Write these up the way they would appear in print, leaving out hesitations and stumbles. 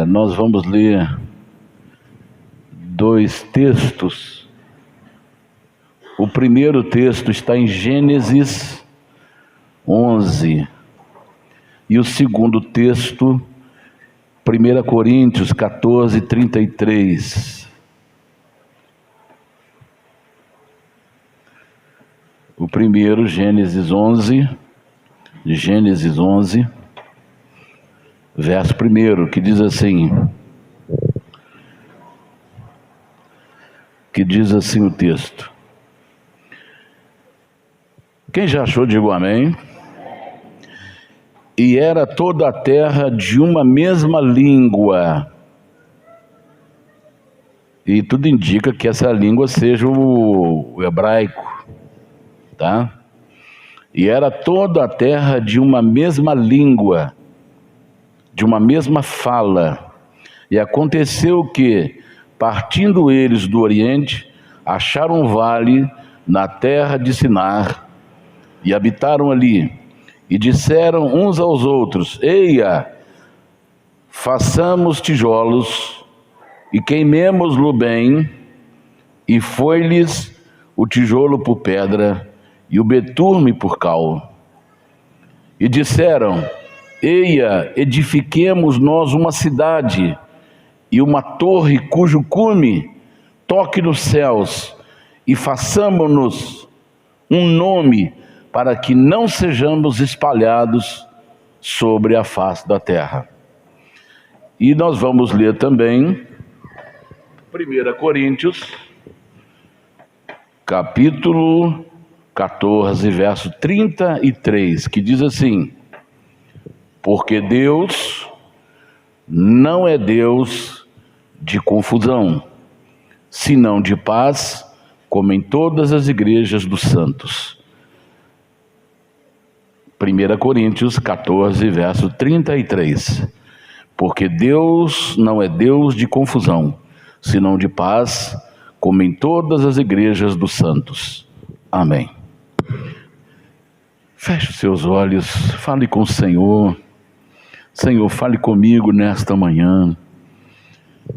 Nós vamos ler dois textos. O primeiro texto está em Gênesis 11 e o segundo texto, 1 Coríntios 14, 33. O primeiro, Gênesis 11, verso 1, que diz assim o texto. Quem já achou, diga amém. E era toda a terra de uma mesma língua. E tudo indica que essa língua seja o hebraico, tá? E era toda a terra de uma mesma língua, de uma mesma fala. E aconteceu que, partindo eles do Oriente, acharam um vale na terra de Sinar e habitaram ali. E disseram uns aos outros: Eia, façamos tijolos e queimemos-lo bem. E foi-lhes o tijolo por pedra e o betume por cal. E disseram: Eia, edifiquemos nós uma cidade e uma torre cujo cume toque nos céus, e façamo-nos um nome, para que não sejamos espalhados sobre a face da terra. E nós vamos ler também 1 Coríntios, capítulo 14, verso 33, que diz assim: Porque Deus não é Deus de confusão, senão de paz, como em todas as igrejas dos santos. 1 Coríntios 14, verso 33. Porque Deus não é Deus de confusão, senão de paz, como em todas as igrejas dos santos. Amém. Feche os seus olhos, fale com o Senhor. Senhor, fale comigo nesta manhã.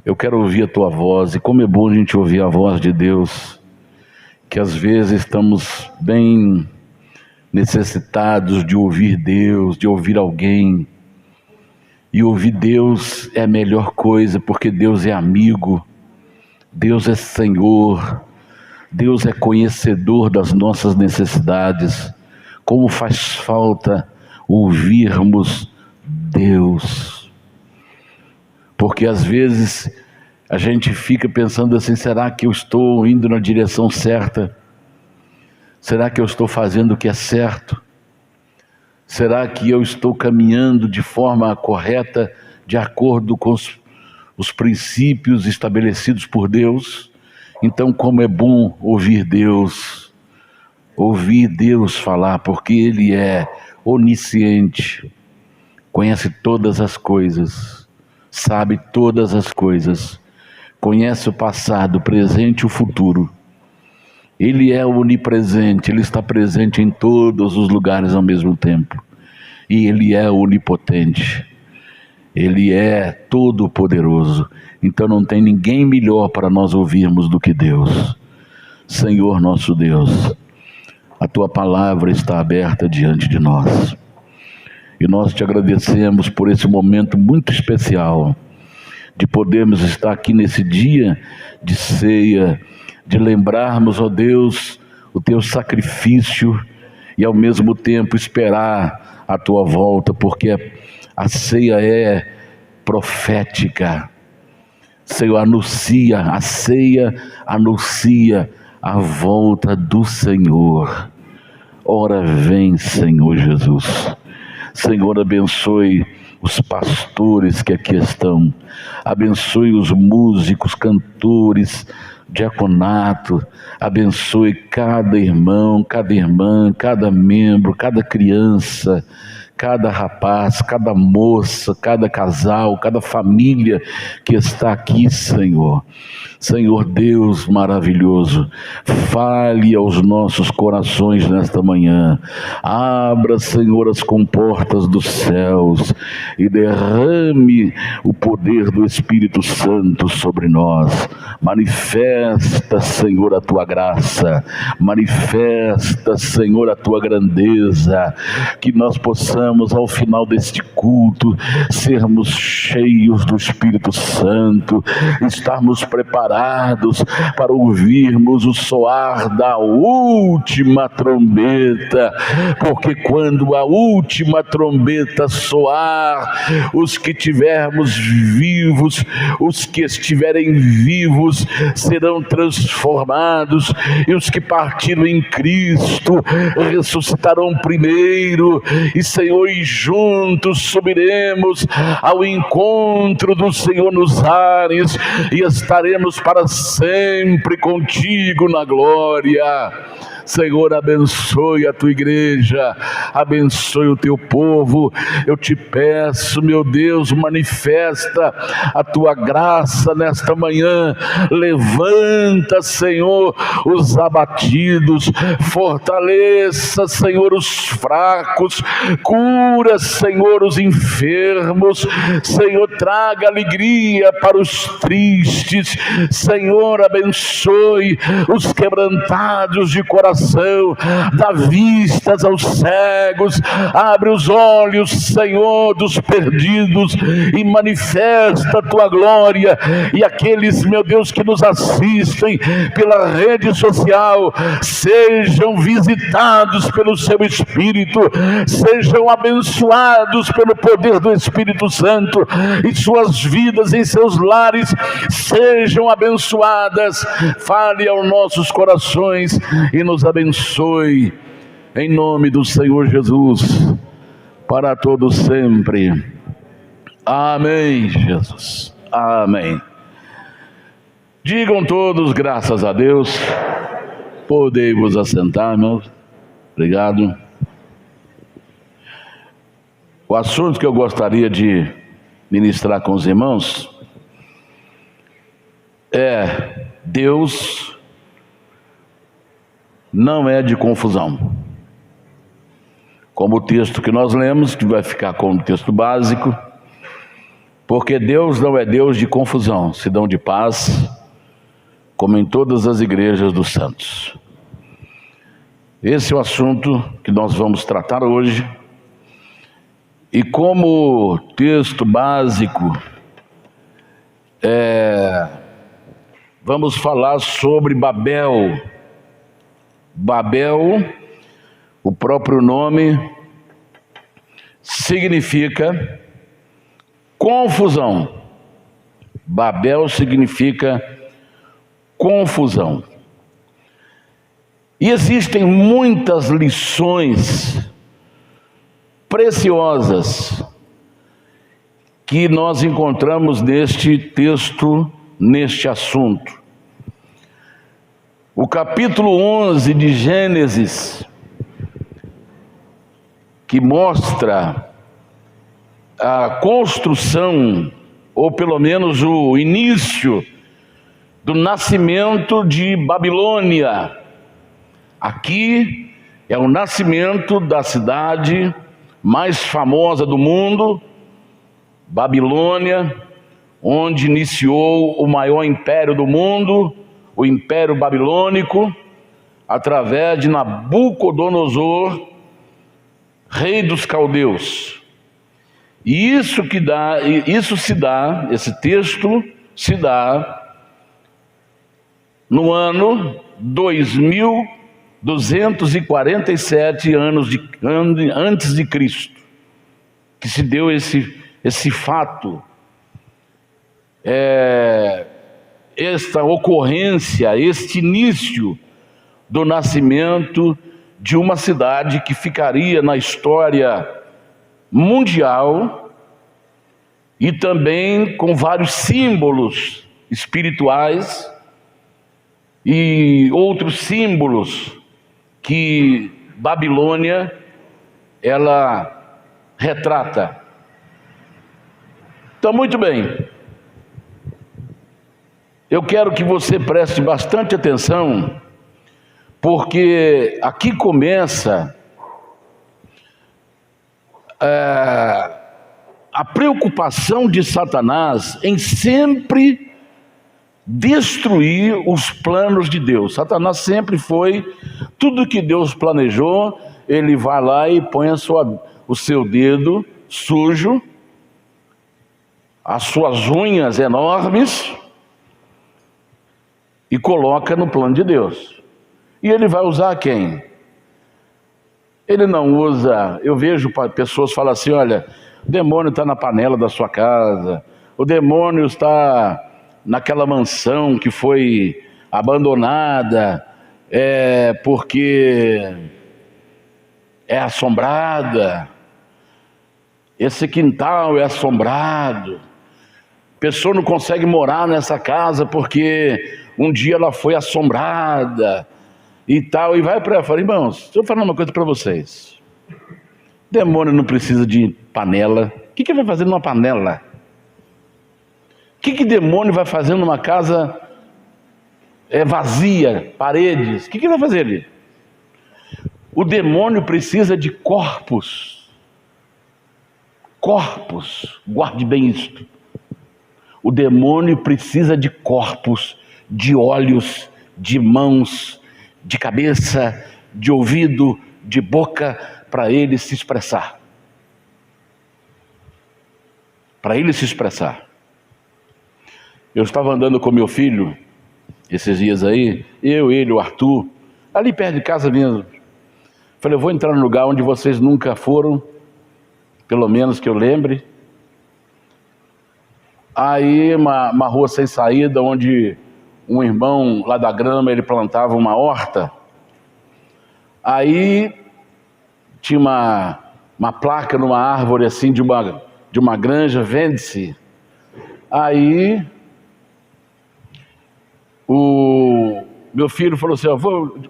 Eu quero ouvir a Tua voz, e como é bom a gente ouvir a voz de Deus, que às vezes estamos bem necessitados de ouvir Deus, de ouvir alguém. E ouvir Deus é a melhor coisa, porque Deus é amigo, Deus é Senhor, Deus é conhecedor das nossas necessidades. Como faz falta ouvirmos Deus, porque às vezes a gente fica pensando assim: será que eu estou indo na direção certa? Será que eu estou fazendo o que é certo? Será que eu estou caminhando de forma correta, de acordo com os princípios estabelecidos por Deus? Então, como é bom ouvir Deus falar, porque Ele é onisciente, conhece todas as coisas, sabe todas as coisas, conhece o passado, o presente e o futuro. Ele é onipresente, Ele está presente em todos os lugares ao mesmo tempo. E Ele é onipotente, Ele é todo-poderoso. Então não tem ninguém melhor para nós ouvirmos do que Deus. Senhor nosso Deus, a Tua palavra está aberta diante de nós. E nós te agradecemos por esse momento muito especial, de podermos estar aqui nesse dia de ceia, de lembrarmos, ó Deus, o Teu sacrifício e ao mesmo tempo esperar a Tua volta, porque a ceia é profética. Senhor, a ceia anuncia a volta do Senhor. Ora vem, Senhor Jesus. Senhor, abençoe os pastores que aqui estão, abençoe os músicos, cantores, diaconato, abençoe cada irmão, cada irmã, cada membro, cada criança, cada rapaz, cada moça, cada casal, cada família que está aqui, Senhor. Senhor Deus maravilhoso, fale aos nossos corações nesta manhã. Abra, Senhor, as comportas dos céus e derrame o poder do Espírito Santo sobre nós. Manifesta, Senhor, a tua graça. Manifesta, Senhor, a tua grandeza. Que nós possamos, ao final deste culto, sermos cheios do Espírito Santo, estarmos preparados para ouvirmos o soar da última trombeta, porque quando a última trombeta soar, os que estivermos vivos, os que estiverem vivos serão transformados, e os que partiram em Cristo ressuscitarão primeiro, e Senhor, e juntos subiremos ao encontro do Senhor nos ares, e estaremos para sempre contigo na glória. Senhor, abençoe a tua igreja, abençoe o teu povo. Eu te peço, meu Deus, manifesta a tua graça nesta manhã. Levanta, Senhor, os abatidos, fortaleça, Senhor, os fracos, cura, Senhor, os enfermos. Senhor, traga alegria para os tristes. Senhor, abençoe os quebrantados de coração, dá vistas aos cegos, abre os olhos, Senhor, dos perdidos, e manifesta a tua glória. E aqueles, meu Deus, que nos assistem pela rede social, sejam visitados pelo seu Espírito, sejam abençoados pelo poder do Espírito Santo, e suas vidas em seus lares sejam abençoadas. Fale aos nossos corações e nos abençoe, em nome do Senhor Jesus, para todos sempre. Amém, Jesus. Amém. Digam todos, graças a Deus. Podei vos assentar, meus. Obrigado. O assunto que eu gostaria de ministrar com os irmãos é: Deus não é de confusão. Como o texto que nós lemos, que vai ficar como texto básico, porque Deus não é Deus de confusão, senão de paz, como em todas as igrejas dos santos. Esse é o assunto que nós vamos tratar hoje. E como texto básico, vamos falar sobre Babel. Babel, o próprio nome, significa confusão. Babel significa confusão. E existem muitas lições preciosas que nós encontramos neste texto, neste assunto. O capítulo 11 de Gênesis, que mostra a construção, ou pelo menos o início do nascimento de Babilônia. Aqui é o nascimento da cidade mais famosa do mundo, Babilônia, onde iniciou o maior império do mundo, o Império Babilônico, através de Nabucodonosor, rei dos caldeus. E esse texto se dá no ano 2247 antes de Cristo, que se deu esse fato, esta ocorrência, este início do nascimento de uma cidade que ficaria na história mundial, e também com vários símbolos espirituais e outros símbolos que Babilônia ela retrata. Então, muito bem. Eu quero que você preste bastante atenção, porque aqui começa a preocupação de Satanás em sempre destruir os planos de Deus. Satanás sempre foi, tudo que Deus planejou, ele vai lá e põe o seu dedo sujo, as suas unhas enormes, e coloca no plano de Deus. E ele vai usar quem? Ele não usa, eu vejo pessoas falam assim, olha, o demônio está na panela da sua casa, o demônio está naquela mansão que foi abandonada, porque é assombrada, esse quintal é assombrado, a pessoa não consegue morar nessa casa porque um dia ela foi assombrada e tal, e vai para ela e fala, irmãos, deixa eu falar uma coisa para vocês, demônio não precisa de panela. O que ele vai fazer numa panela? O que demônio vai fazer numa casa vazia, paredes? O que ele vai fazer ali? O demônio precisa de corpos. Corpos, guarde bem isto. O demônio precisa de corpos, de olhos, de mãos, de cabeça, de ouvido, de boca, para ele se expressar. Para ele se expressar. Eu estava andando com meu filho esses dias aí, ele, o Arthur, ali perto de casa mesmo. Falei, eu vou entrar num lugar onde vocês nunca foram, pelo menos que eu lembre. Aí uma rua sem saída, onde um irmão lá da Grama, ele plantava uma horta. Aí tinha uma placa numa árvore assim de uma granja, vende-se. Aí o meu filho falou assim,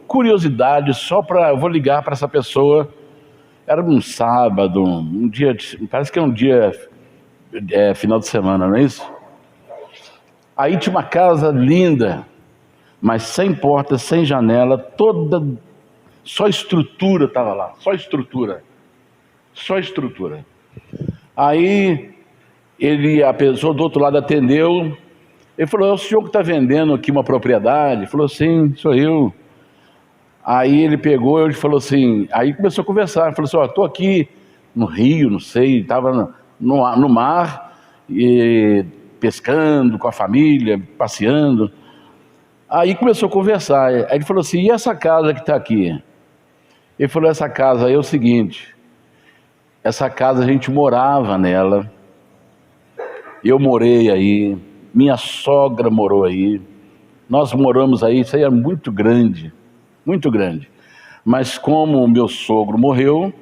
curiosidade, eu vou ligar para essa pessoa. Era um sábado, um dia, parece que é um dia final de semana, não é isso? Aí tinha uma casa linda, mas sem porta, sem janela, toda, só estrutura estava lá, só estrutura. Aí a pessoa do outro lado atendeu, ele falou, é o senhor que está vendendo aqui uma propriedade? Ele falou, sim, sou eu. Aí ele pegou, ele falou assim, aí começou a conversar, ele falou assim, estou aqui no rio, não sei, estava no mar, e pescando com a família, passeando. Aí começou a conversar, aí ele falou assim, e essa casa que está aqui? Ele falou, essa casa aí é o seguinte, essa casa a gente morava nela, eu morei aí, minha sogra morou aí, nós moramos aí, isso aí é muito grande, mas como o meu sogro morreu,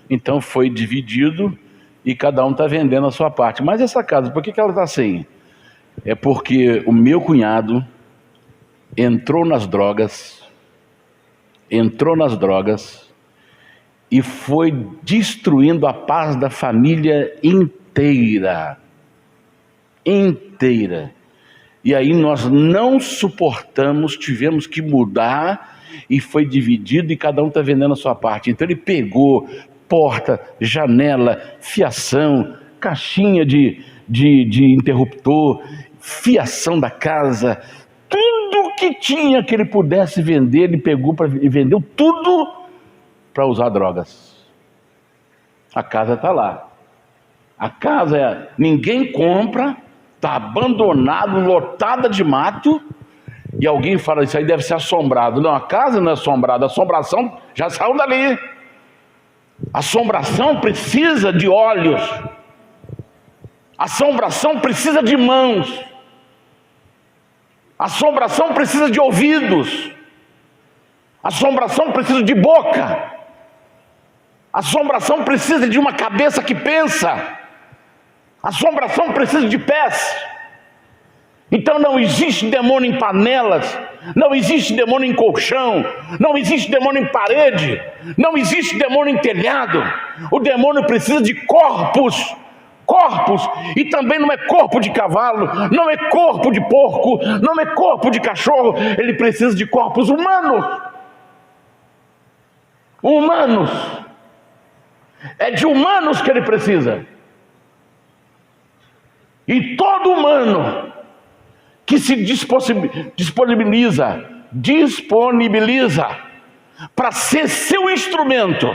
então foi dividido e cada um está vendendo a sua parte. Mas essa casa, por que ela está assim? É porque o meu cunhado entrou nas drogas e foi destruindo a paz da família inteira. E aí nós não suportamos, tivemos que mudar e foi dividido e cada um está vendendo a sua parte. Então ele pegou porta, janela, fiação, caixinha de interruptor, fiação da casa, tudo que tinha que ele pudesse vender, ele pegou e vendeu tudo para usar drogas. A casa está lá. A casa ninguém compra, está abandonado, lotada de mato, e alguém fala, isso aí deve ser assombrado. Não, a casa não é assombrada, a assombração já saiu dali. A assombração precisa de olhos, a assombração precisa de mãos, a assombração precisa de ouvidos, a assombração precisa de boca, a assombração precisa de uma cabeça que pensa, a assombração precisa de pés. Então não existe demônio em panelas, não existe demônio em colchão, não existe demônio em parede, Não existe demônio em telhado. O demônio precisa de corpos. E também não é corpo de cavalo, não é corpo de porco, não é corpo de cachorro. Ele precisa de corpos humanos. É de humanos que ele precisa. E todo humano que se disponibiliza para ser seu instrumento,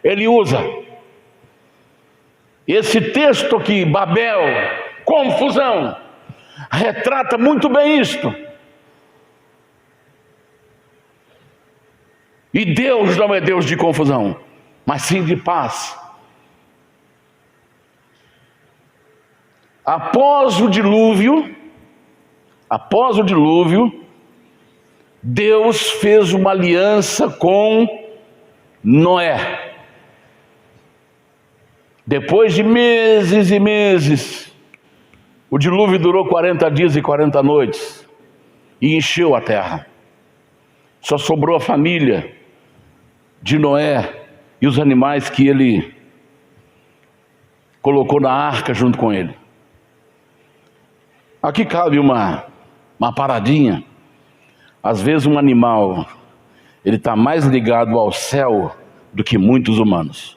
ele usa. Esse texto aqui, Babel, confusão, retrata muito bem isto. E Deus não é Deus de confusão, mas sim de paz. Após o dilúvio, Deus fez uma aliança com Noé. Depois de meses e meses, o dilúvio durou 40 dias e 40 noites e encheu a terra. Só sobrou a família de Noé e os animais que ele colocou na arca junto com ele. Aqui cabe uma paradinha. Às vezes um animal, ele está mais ligado ao céu do que muitos humanos.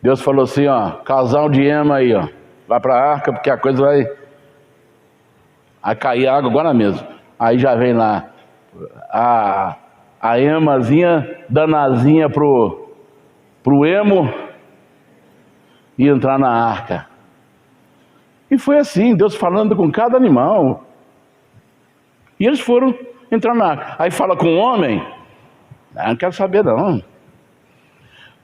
Deus falou assim, ó, casal de ema aí, ó, vai para a arca porque a coisa vai cair água agora mesmo. Aí já vem lá a emazinha danazinha pro emo e entrar na arca. E foi assim, Deus falando com cada animal. E eles foram entrar na arca. Aí fala com o homem, não quero saber não.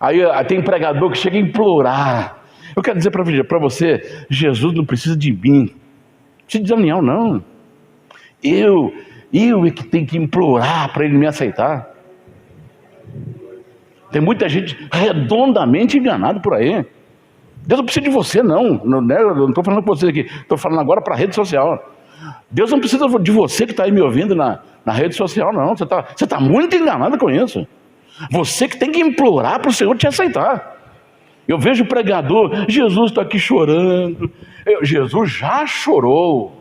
Aí tem pregador que chega a implorar. Eu quero dizer para você, Jesus não precisa de mim. Não precisa de Daniel, não. Eu é que tenho que implorar para ele me aceitar. Tem muita gente redondamente enganada por aí. Deus não precisa de você, não. Eu não estou falando com você aqui. Estou falando agora para a rede social. Deus não precisa de você que está aí me ouvindo na rede social, não. Você tá muito enganado com isso. Você que tem que implorar para o Senhor te aceitar. Eu vejo o pregador, Jesus está aqui chorando. Jesus já chorou.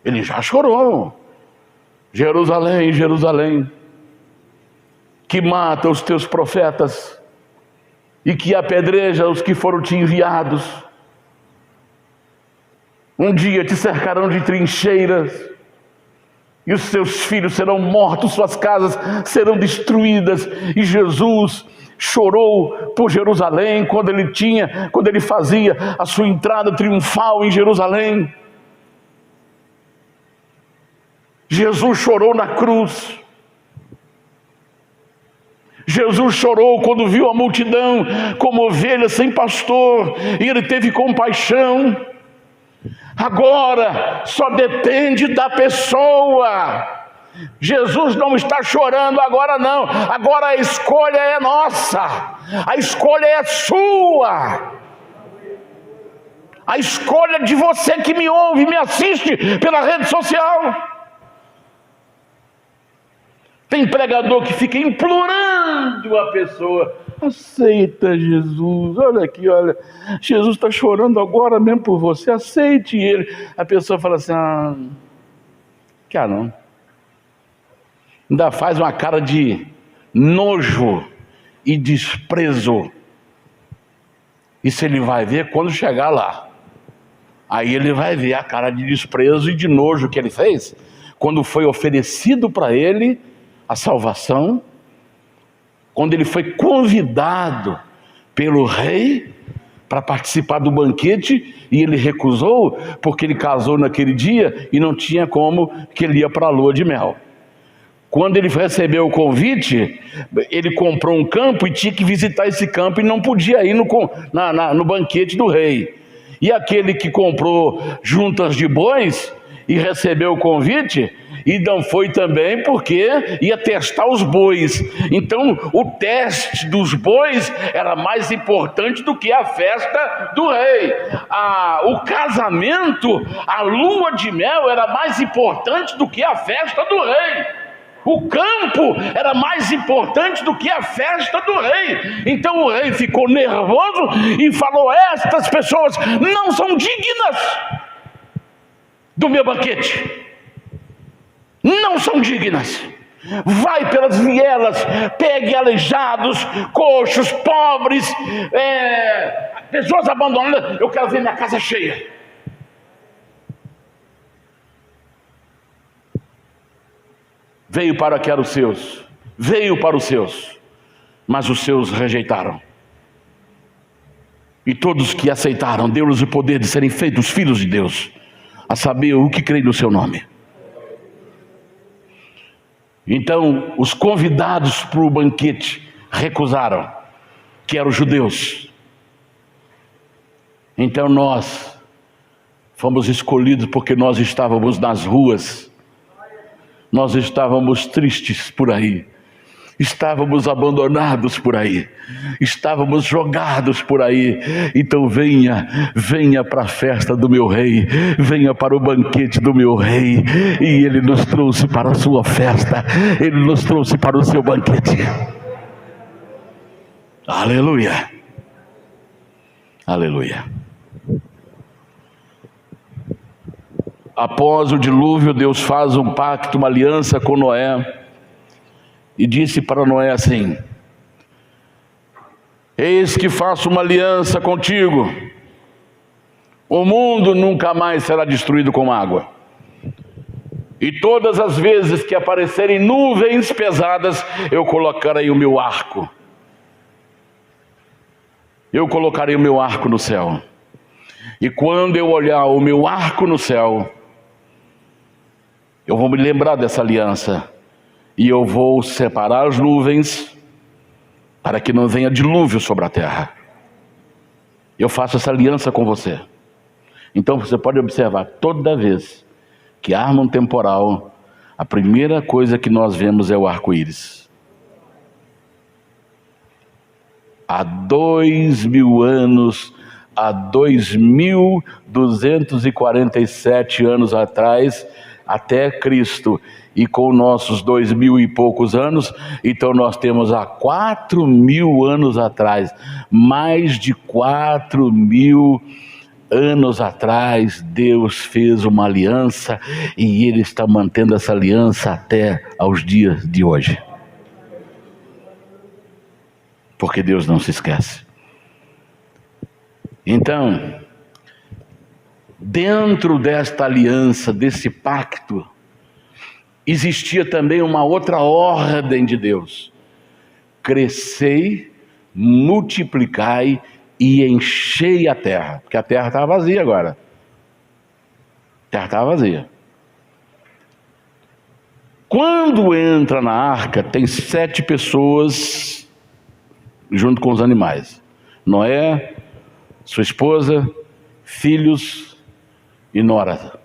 Ele já chorou. Jerusalém, Jerusalém, que mata os teus profetas e que apedreja os que foram te enviados. Um dia te cercarão de trincheiras e os seus filhos serão mortos, suas casas serão destruídas. E Jesus chorou por Jerusalém quando ele fazia a sua entrada triunfal em Jerusalém. Jesus chorou na cruz. Jesus chorou quando viu a multidão como ovelhas sem pastor, e ele teve compaixão. Agora só depende da pessoa. Jesus não está chorando agora não. Agora a escolha é nossa. A escolha é sua. A escolha de você que me ouve, me assiste pela rede social. Tem pregador que fica implorando a pessoa: aceita Jesus, olha aqui, olha, Jesus está chorando agora mesmo por você, aceite ele. A pessoa fala assim: quer não. Ainda faz uma cara de nojo e desprezo. Isso ele vai ver quando chegar lá. Aí ele vai ver a cara de desprezo e de nojo que ele fez quando foi oferecido para ele a salvação, quando ele foi convidado pelo rei para participar do banquete e ele recusou porque ele casou naquele dia e não tinha como, que ele ia para a lua de mel. Quando ele recebeu o convite, ele comprou um campo e tinha que visitar esse campo e não podia ir no banquete do rei. E aquele que comprou juntas de bois e recebeu o convite e não foi também porque ia testar os bois. Então o teste dos bois era mais importante do que a festa do rei. O casamento, a lua de mel era mais importante do que a festa do rei. O campo era mais importante do que a festa do rei. Então o rei ficou nervoso e falou: estas pessoas não são dignas do meu banquete. Não são dignas. Vai pelas vielas, pegue aleijados, coxos, pobres, pessoas abandonadas. Eu quero ver minha casa cheia. Veio para que eram os seus, veio para os seus, mas os seus rejeitaram. E todos que aceitaram, deu-lhes o poder de serem feitos filhos de Deus, a saber, o que creem no seu nome. Então, os convidados para o banquete recusaram, que eram os judeus. Então nós fomos escolhidos porque nós estávamos nas ruas, nós estávamos tristes por aí, estávamos abandonados por aí, estávamos jogados por aí. Então venha para a festa do meu rei, venha para o banquete do meu rei. E ele nos trouxe para a sua festa, ele nos trouxe para o seu banquete. Aleluia, aleluia. Após o dilúvio, Deus faz um pacto, uma aliança com Noé, e disse para Noé assim: eis que faço uma aliança contigo, o mundo nunca mais será destruído com água, e todas as vezes que aparecerem nuvens pesadas, eu colocarei o meu arco, eu colocarei o meu arco no céu, e quando eu olhar o meu arco no céu, eu vou me lembrar dessa aliança, e eu vou separar as nuvens, para que não venha dilúvio sobre a terra. Eu faço essa aliança com você. Então você pode observar, toda vez que arma um temporal, a primeira coisa que nós vemos é o arco-íris. Há 2000 anos, há 2247 anos atrás, até Cristo, e com nossos 2000 e poucos anos, então nós temos há 4000 anos atrás, mais de 4000 anos atrás, Deus fez uma aliança, e Ele está mantendo essa aliança até aos dias de hoje, porque Deus não se esquece. Então, dentro desta aliança, desse pacto, existia também uma outra ordem de Deus: crescei, multiplicai e enchei a terra, porque a terra estava vazia agora. A terra estava vazia. Quando entra na arca, tem 7 pessoas junto com os animais: Noé, sua esposa, filhos e nora.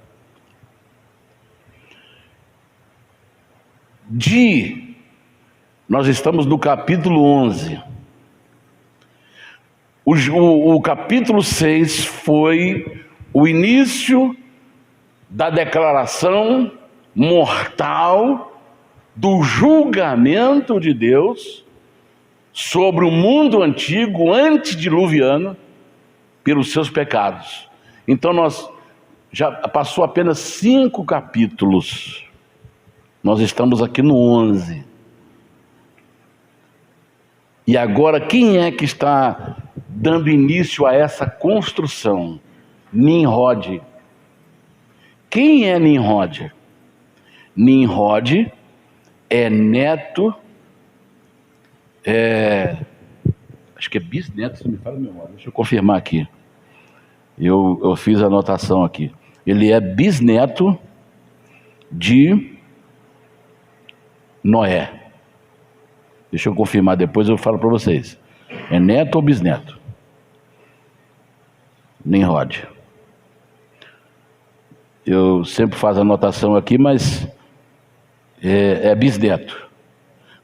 Nós estamos no capítulo 11. O capítulo 6 foi o início da declaração mortal do julgamento de Deus sobre o mundo antigo, antediluviano, pelos seus pecados. Então nós já passou apenas 5 capítulos. Nós estamos aqui no 11. E agora, quem é que está dando início a essa construção? Nimrod. Quem é Nimrod? Nimrod é neto, acho que é bisneto, se me fala a memória, deixa eu confirmar aqui. Eu fiz a anotação aqui. Ele é bisneto de Noé. Deixa eu confirmar, depois eu falo para vocês. É neto ou bisneto? Nimrod. Eu sempre faço anotação aqui, mas é bisneto.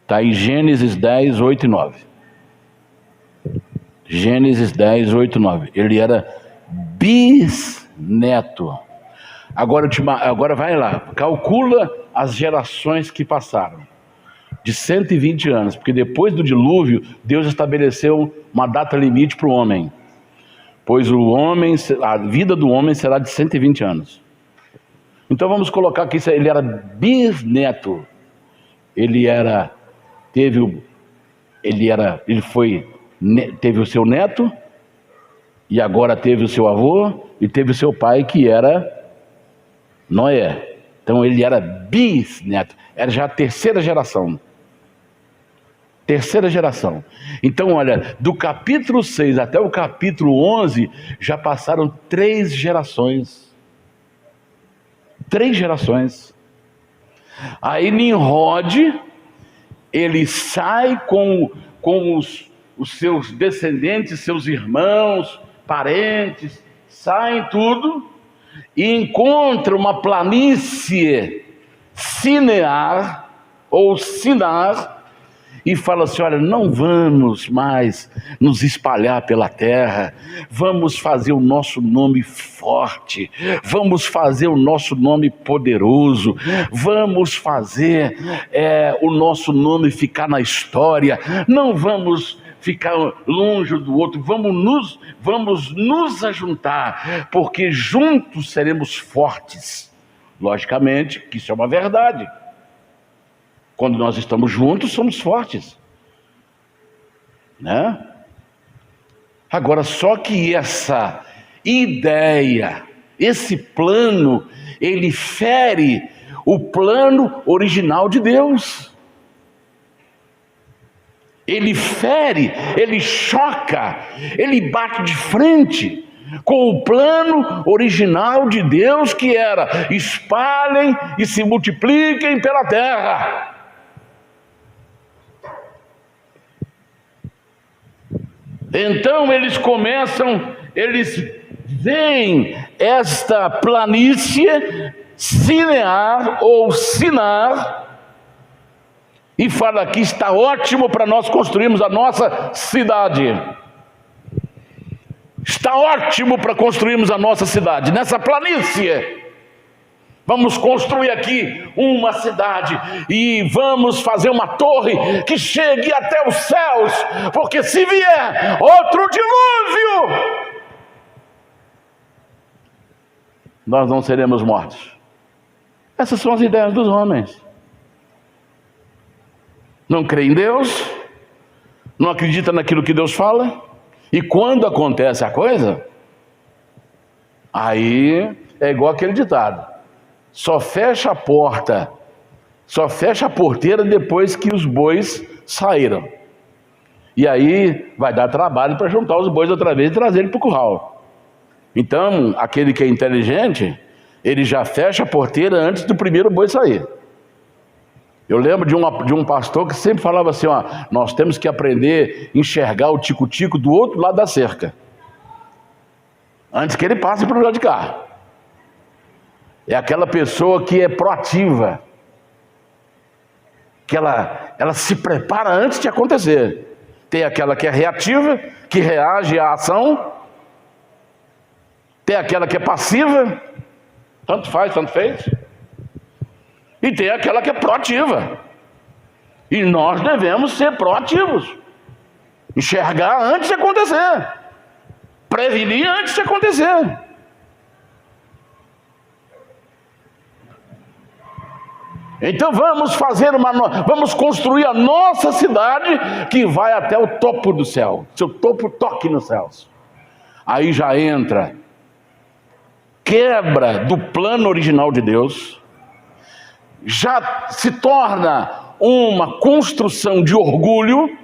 Está em Gênesis 10, 8 e 9. Gênesis 10, 8 e 9. Ele era bisneto. Agora vai lá, calcula as gerações que passaram, de 120 anos, porque depois do dilúvio, Deus estabeleceu uma data limite para o homem, pois a vida do homem será de 120 anos. Então vamos colocar que ele era bisneto, teve o seu neto, e agora teve o seu avô, e teve o seu pai, que era Noé. Então ele era bisneto, era já a terceira geração. Terceira geração. Então olha, do capítulo 6 até o capítulo 11, já passaram 3 gerações. 3 gerações. Aí Nimrod, ele sai com os seus descendentes, seus irmãos, parentes, saem tudo, e encontra uma planície Sinear, ou Sinar, e fala assim: olha, não vamos mais nos espalhar pela terra, vamos fazer o nosso nome forte, vamos fazer o nosso nome poderoso, vamos fazer o nosso nome ficar na história, não vamos ficar longe do outro, vamos nos ajuntar, porque juntos seremos fortes. Logicamente que isso é uma verdade. Quando nós estamos juntos, somos fortes, né? Agora, só que essa ideia, esse plano, ele fere o plano original de Deus. Ele fere, ele choca, ele bate de frente com o plano original de Deus, que era: espalhem e se multipliquem pela terra. Então eles veem esta planície Sinear ou Sinar, e fala que está ótimo para nós construirmos a nossa cidade. Está ótimo para construirmos a nossa cidade nessa planície. Vamos construir aqui uma cidade e vamos fazer uma torre que chegue até os céus, porque se vier outro dilúvio, nós não seremos mortos. Essas são as ideias dos homens. Não crê em Deus, não acredita naquilo que Deus fala, e quando acontece a coisa, aí é igual aquele ditado: só fecha a porta, só fecha a porteira depois que os bois saíram. E aí vai dar trabalho para juntar os bois outra vez e trazer ele para o curral. Então, aquele que é inteligente, ele já fecha a porteira antes do primeiro boi sair. Eu lembro de um pastor que sempre falava assim: ó, nós temos que aprender a enxergar o tico-tico do outro lado da cerca, antes que ele passe para o lado de cá. É aquela pessoa que é proativa, que ela se prepara antes de acontecer. Tem aquela que é reativa, que reage à ação. Tem aquela que é passiva, tanto faz, tanto fez. E tem aquela que é proativa. E nós devemos ser proativos, enxergar antes de acontecer, prevenir antes de acontecer. Então vamos construir a nossa cidade, que vai até o topo do céu. Seu topo toque nos céus. Aí já entra quebra do plano original de Deus, já se torna uma construção de orgulho,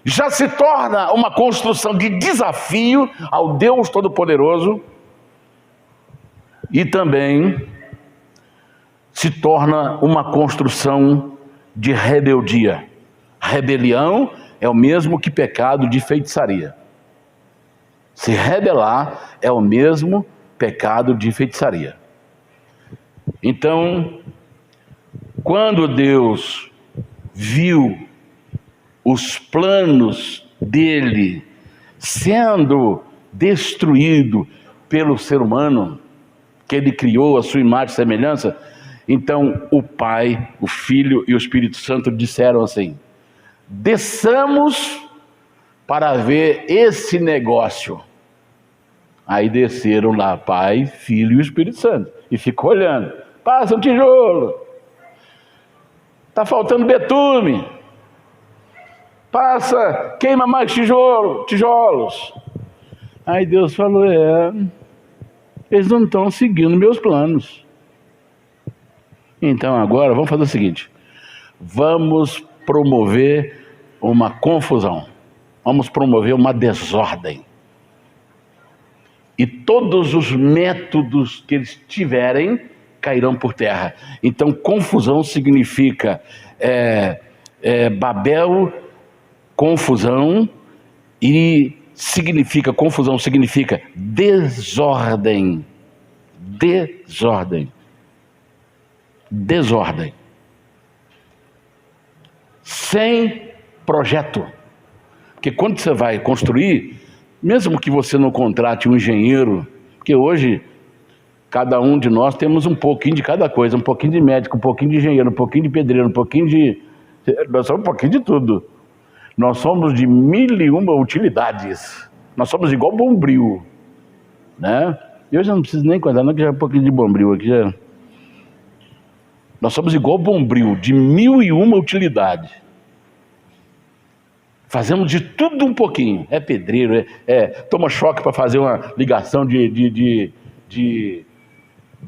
já se torna uma construção de desafio ao Deus Todo-Poderoso, e também se torna uma construção de rebeldia. Rebelião é o mesmo que pecado de feitiçaria. Se rebelar é o mesmo pecado de feitiçaria. Então, quando Deus viu os planos dele sendo destruído pelo ser humano, que Ele criou a sua imagem e semelhança. Então o Pai, o Filho e o Espírito Santo disseram assim: desçamos para ver esse negócio. Aí desceram lá Pai, Filho e Espírito Santo, e ficou olhando. Passa um tijolo, está faltando betume, passa, queima mais tijolos. Aí Deus falou: eles não estão seguindo meus planos. Então agora vamos fazer o seguinte: vamos promover uma confusão, vamos promover uma desordem, e todos os métodos que eles tiverem cairão por terra. Então confusão significa Babel, confusão, e confusão significa desordem. Sem projeto. Porque quando você vai construir, mesmo que você não contrate um engenheiro, porque hoje cada um de nós temos um pouquinho de cada coisa, um pouquinho de médico, um pouquinho de engenheiro, um pouquinho de pedreiro, nós somos um pouquinho de tudo. Nós somos de 1001 utilidades. Nós somos igual bombril, né? Eu já não preciso nem contar, não, que já é um pouquinho de bombril aqui já. Nós somos igual bombril, de 1001 utilidades. Fazemos de tudo um pouquinho. É pedreiro, toma choque para fazer uma ligação de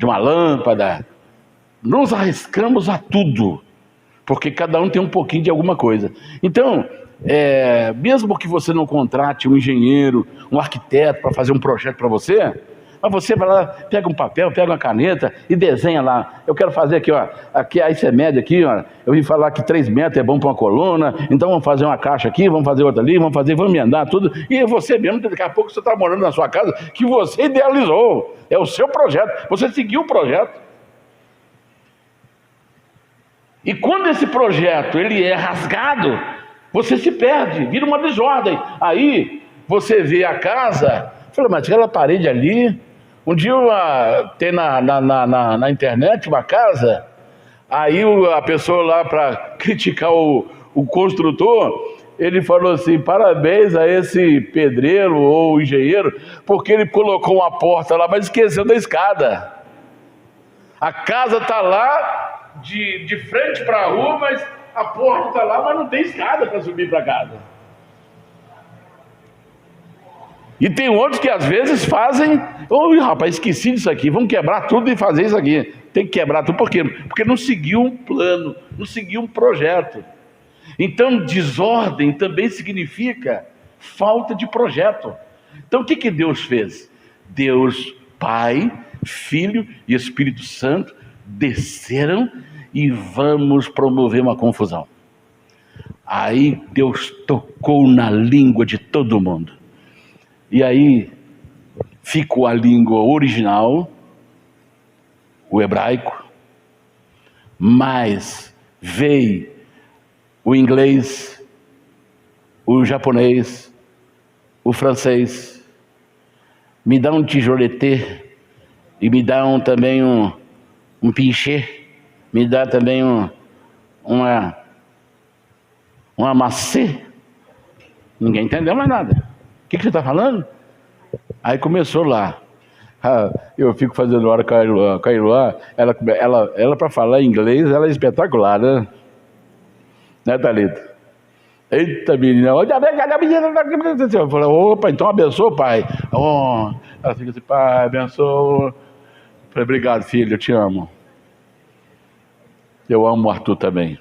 uma lâmpada. Nos arriscamos a tudo, porque cada um tem um pouquinho de alguma coisa. Então, mesmo que você não contrate um engenheiro, um arquiteto para fazer um projeto para você, mas você vai lá, pega um papel, pega uma caneta e desenha lá. Eu quero fazer aqui, ó, isso é média aqui, ó. Eu vim falar que 3 metros é bom para uma coluna, então vamos fazer uma caixa aqui, vamos fazer outra ali, vamos emendar tudo. E você mesmo, daqui a pouco você está morando na sua casa, que você idealizou. É o seu projeto, você seguiu o projeto. E quando esse projeto ele é rasgado, você se perde, vira uma desordem. Aí você vê a casa, fala, mas aquela parede ali. Um dia tem na internet uma casa, aí a pessoa lá, para criticar o construtor, ele falou assim: parabéns a esse pedreiro ou engenheiro, porque ele colocou uma porta lá, mas esqueceu da escada. A casa está lá de frente para a rua, mas a porta está lá, mas não tem escada para subir para casa. E tem outros que às vezes fazem: rapaz, esqueci disso aqui, vamos quebrar tudo e fazer isso aqui. Tem que quebrar tudo, por quê? Porque não seguiu um plano, não seguiu um projeto. Então desordem também significa falta de projeto. Então o que Deus fez? Deus, Pai, Filho e Espírito Santo desceram e vamos promover uma confusão. Aí Deus tocou na língua de todo mundo. E aí ficou a língua original, o hebraico, mas veio o inglês, o japonês, o francês. Me dá um tijoletê e me dá também um pincher, me dá também uma macê. Ninguém entendeu mais nada. O que você está falando? Aí começou lá. Eu fico fazendo hora com a Iluá, ela para falar inglês, ela é espetacular, né? Né, Thalita? Eita, menina, olha a menina. Eu falei: opa, então abençoa, pai. Ela fica assim: pai, abençoa. Eu falei: obrigado, filho, eu te amo. Eu amo o Arthur também.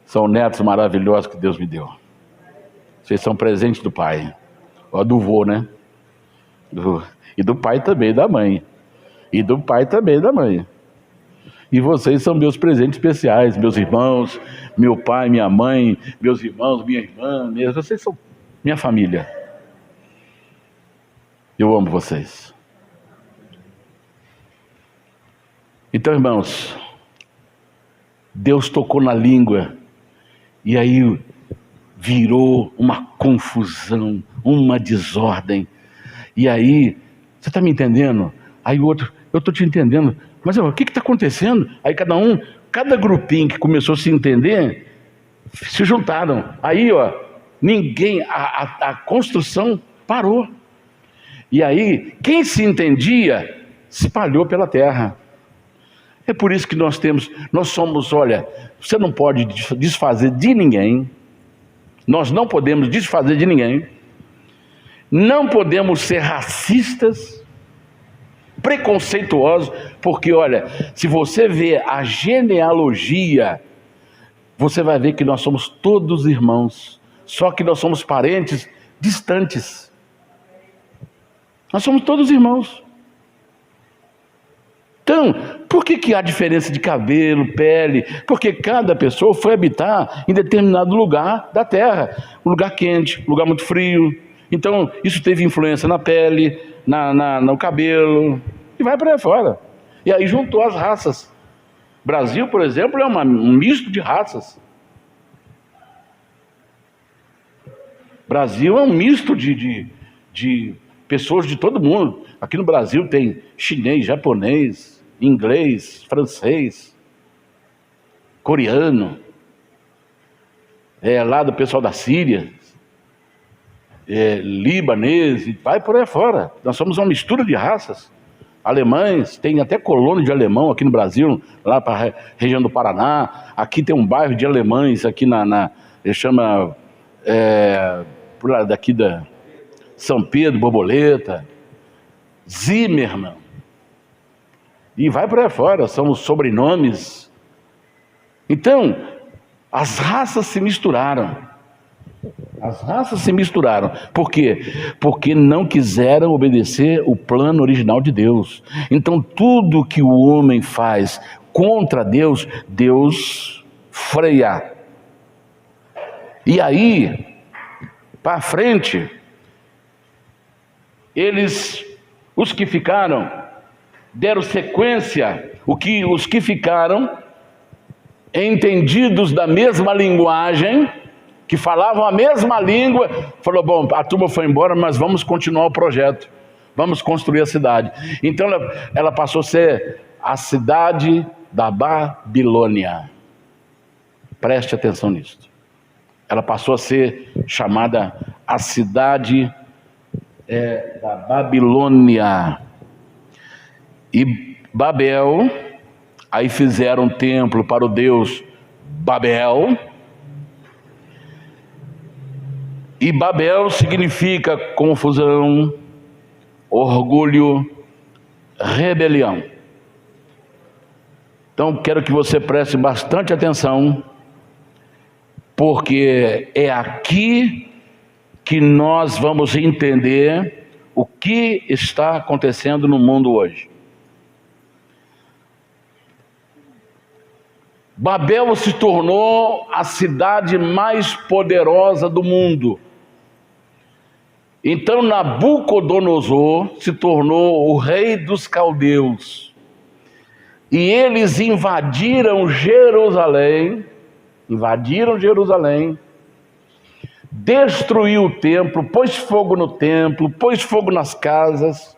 São netos maravilhosos que Deus me deu. Vocês são presentes do pai, do vô, né? E do pai também, da mãe. E do pai também, da mãe. E vocês são meus presentes especiais, meus irmãos, meu pai, minha mãe, meus irmãos, minha irmã, vocês são minha família. Eu amo vocês. Então, irmãos, Deus tocou na língua e aí virou uma confusão, uma desordem. E aí, você está me entendendo? Aí o outro, eu estou te entendendo, mas o que está acontecendo? Aí cada grupinho que começou a se entender, se juntaram. Aí, a construção parou. E aí, quem se entendia, se espalhou pela terra. É por isso que nós somos, você não pode desfazer de ninguém, nós não podemos desfazer de ninguém, não podemos ser racistas, preconceituosos, porque se você vê a genealogia, você vai ver que nós somos todos irmãos, só que nós somos parentes distantes. Nós somos todos irmãos. Então, por que há diferença de cabelo, pele? Porque cada pessoa foi habitar em determinado lugar da terra, um lugar quente, um lugar muito frio. Então, isso teve influência na pele, no cabelo, e vai para aí fora. E aí juntou as raças. Brasil, por exemplo, é um misto de raças. Brasil é um misto de pessoas de todo mundo. Aqui no Brasil tem chinês, japonês, inglês, francês, coreano, lá do pessoal da Síria, libanês, e vai por aí fora. Nós somos uma mistura de raças. Alemães, tem até colônia de alemão aqui no Brasil, lá para a região do Paraná. Aqui tem um bairro de alemães, aqui ele chama, por lá daqui da São Pedro, Borboleta, Zimmermann, e vai por aí fora, são os sobrenomes. Então, as raças se misturaram. As raças se misturaram. Por quê? Porque não quiseram obedecer o plano original de Deus. Então, tudo que o homem faz contra Deus, Deus freia. E aí, para frente, os que ficaram, deram sequência, os que ficaram entendidos da mesma linguagem, que falavam a mesma língua, falou, bom, a turma foi embora, mas vamos continuar o projeto, vamos construir a cidade. Então ela passou a ser a cidade da Babilônia. Preste atenção nisso. Ela passou a ser chamada a cidade da Babilônia. E Babel, aí fizeram um templo para o deus Babel. E Babel significa confusão, orgulho, rebelião. Então quero que você preste bastante atenção, porque é aqui que nós vamos entender o que está acontecendo no mundo hoje. Babel se tornou a cidade mais poderosa do mundo. Então Nabucodonosor se tornou o rei dos caldeus. E eles invadiram Jerusalém, destruiu o templo, pôs fogo no templo, pôs fogo nas casas,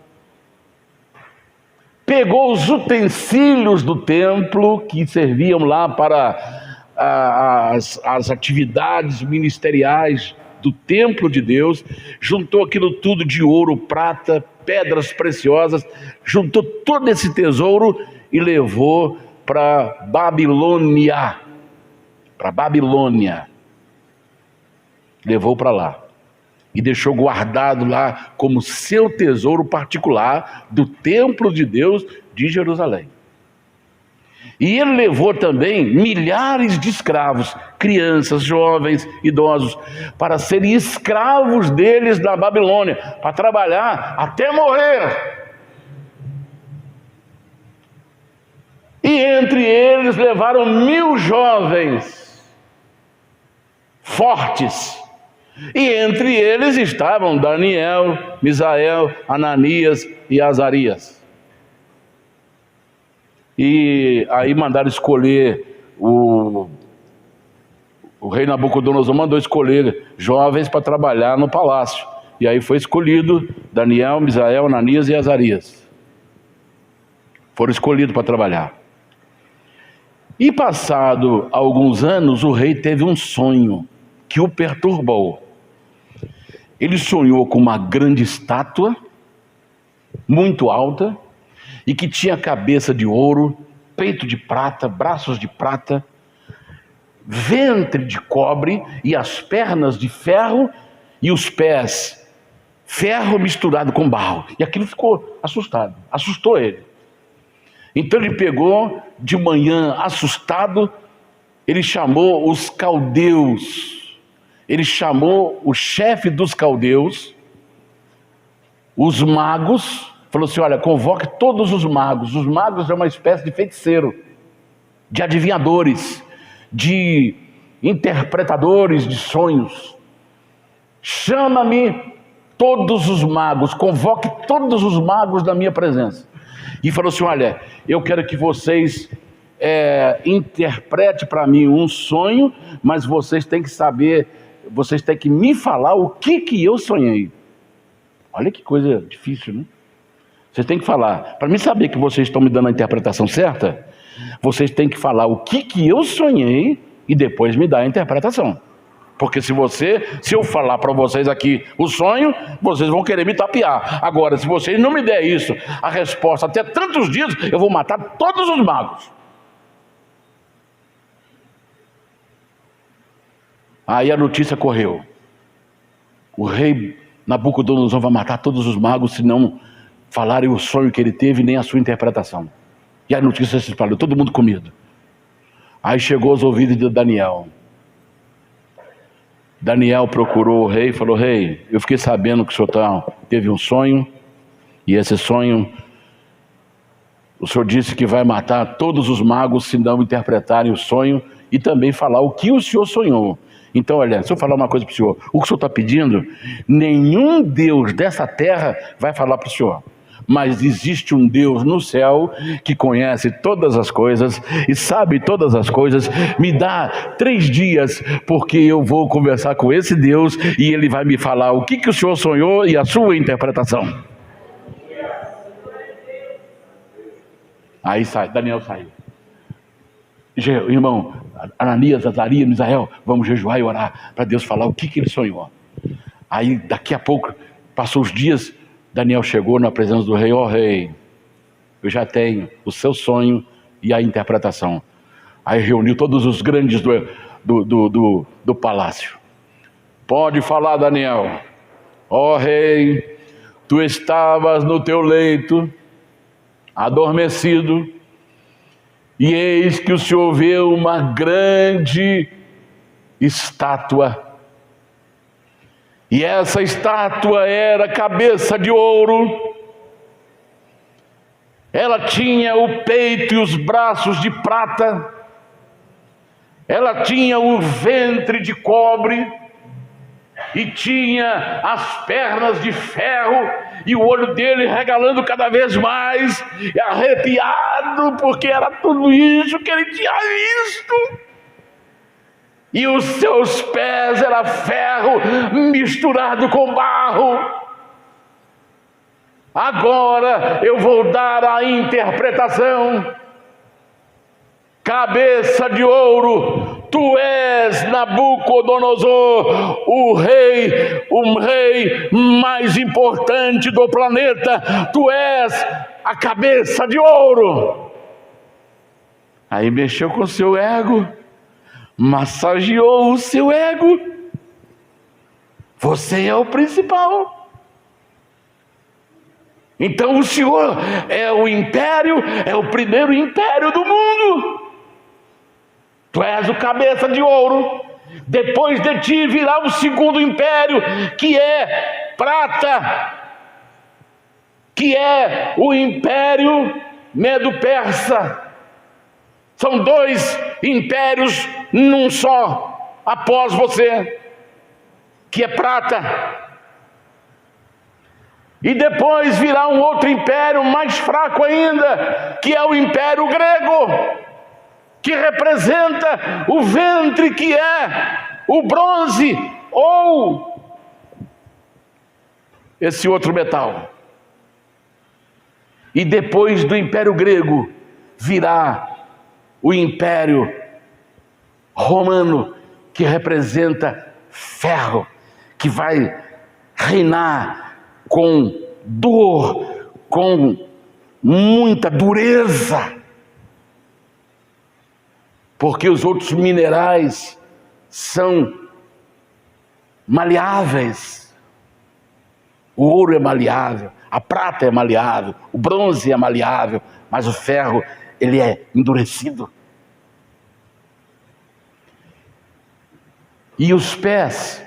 pegou os utensílios do templo que serviam lá para as atividades ministeriais do templo de Deus, juntou aquilo tudo de ouro, prata, pedras preciosas, juntou todo esse tesouro e levou para Babilônia. Levou para lá e deixou guardado lá como seu tesouro particular do templo de Deus de Jerusalém. E ele levou também milhares de escravos, crianças, jovens, idosos, para serem escravos deles na Babilônia, para trabalhar até morrer. E entre eles levaram 1000 jovens fortes. E entre eles estavam Daniel, Misael, Ananias e Azarias. E aí mandaram escolher, o rei Nabucodonosor mandou escolher jovens para trabalhar no palácio. E aí foi escolhido Daniel, Misael, Ananias e Azarias. foram escolhidos para trabalhar. E passado alguns anos, o rei teve um sonho que o perturbou. Ele sonhou com uma grande estátua, muito alta, e que tinha cabeça de ouro, peito de prata, braços de prata, ventre de cobre e as pernas de ferro e os pés ferro misturado com barro. E aquilo ficou assustado, assustou ele. Então ele pegou de manhã, assustado, ele chamou os caldeus, ele chamou o chefe dos caldeus, os magos, falou assim: olha, convoque todos os magos. Os magos é uma espécie de feiticeiro, de adivinhadores, de interpretadores de sonhos. Chama-me todos os magos, convoque todos os magos da minha presença. E falou assim: olha, eu quero que vocês interpretem para mim um sonho, mas vocês têm que saber, vocês têm que me falar o que eu sonhei. Olha que coisa difícil, né? Vocês têm que falar, para mim saber que vocês estão me dando a interpretação certa, vocês têm que falar o que eu sonhei e depois me dar a interpretação. Porque se eu falar para vocês aqui o sonho, vocês vão querer me tapear. Agora, se vocês não me der isso, a resposta até tantos dias, eu vou matar todos os magos. Aí a notícia correu: o rei Nabucodonosor vai matar todos os magos se não falarem o sonho que ele teve nem a sua interpretação. E a notícia se espalhou, todo mundo com medo. Aí chegou aos ouvidos de Daniel. Daniel procurou o rei e falou: rei, eu fiquei sabendo que o senhor teve um sonho, e esse sonho, o senhor disse que vai matar todos os magos se não interpretarem o sonho e também falar o que o senhor sonhou. Então, olha, se eu falar uma coisa para o senhor, o que o senhor está pedindo, nenhum Deus dessa terra vai falar para o senhor. Mas existe um Deus no céu que conhece todas as coisas e sabe todas as coisas. Me dá 3 dias, porque eu vou conversar com esse Deus e ele vai me falar o que o senhor sonhou e a sua interpretação. Aí Daniel saiu. Irmão, Ananias, Azarias, Misael, vamos jejuar e orar para Deus falar o que ele sonhou. Aí daqui a pouco, passou os dias, Daniel chegou na presença do rei: ó rei, eu já tenho o seu sonho e a interpretação. Aí reuniu todos os grandes do palácio. Pode falar, Daniel. Ó rei, tu estavas no teu leito, adormecido, e eis que o Senhor vê uma grande estátua. E essa estátua era cabeça de ouro, ela tinha o peito e os braços de prata, ela tinha o ventre de cobre, e tinha as pernas de ferro, e o olho dele regalando cada vez mais, e arrepiado, porque era tudo isso que ele tinha visto. E os seus pés era ferro misturado com barro. Agora eu vou dar a interpretação. Cabeça de ouro, tu és Nabucodonosor, o rei mais importante do planeta. Tu és a cabeça de ouro. Aí mexeu com o seu ego, massageou o seu ego. Você é o principal. Então o Senhor é o império, é o primeiro império do mundo. Tu és o cabeça de ouro. Depois de ti virá o segundo império, que é prata, que é o império Medo-Persa. São 2 impérios num só, após você, que é prata. E depois virá um outro império mais fraco ainda, que é o Império Grego, que representa o ventre, que é o bronze ou esse outro metal. E depois do Império Grego virá o Império Romano, que representa ferro, que vai reinar com dor, com muita dureza, porque os outros minerais são maleáveis. O ouro é maleável, a prata é maleável, o bronze é maleável, mas o ferro, ele é endurecido. E os pés,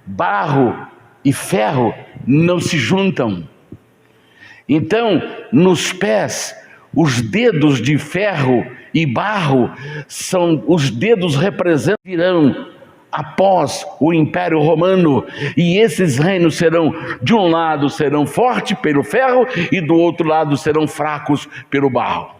barro e ferro, não se juntam. Então, nos pés, os dedos de ferro e barro são os dedos representarão após o Império Romano, e esses reinos serão, de um lado serão fortes pelo ferro e do outro lado serão fracos pelo barro.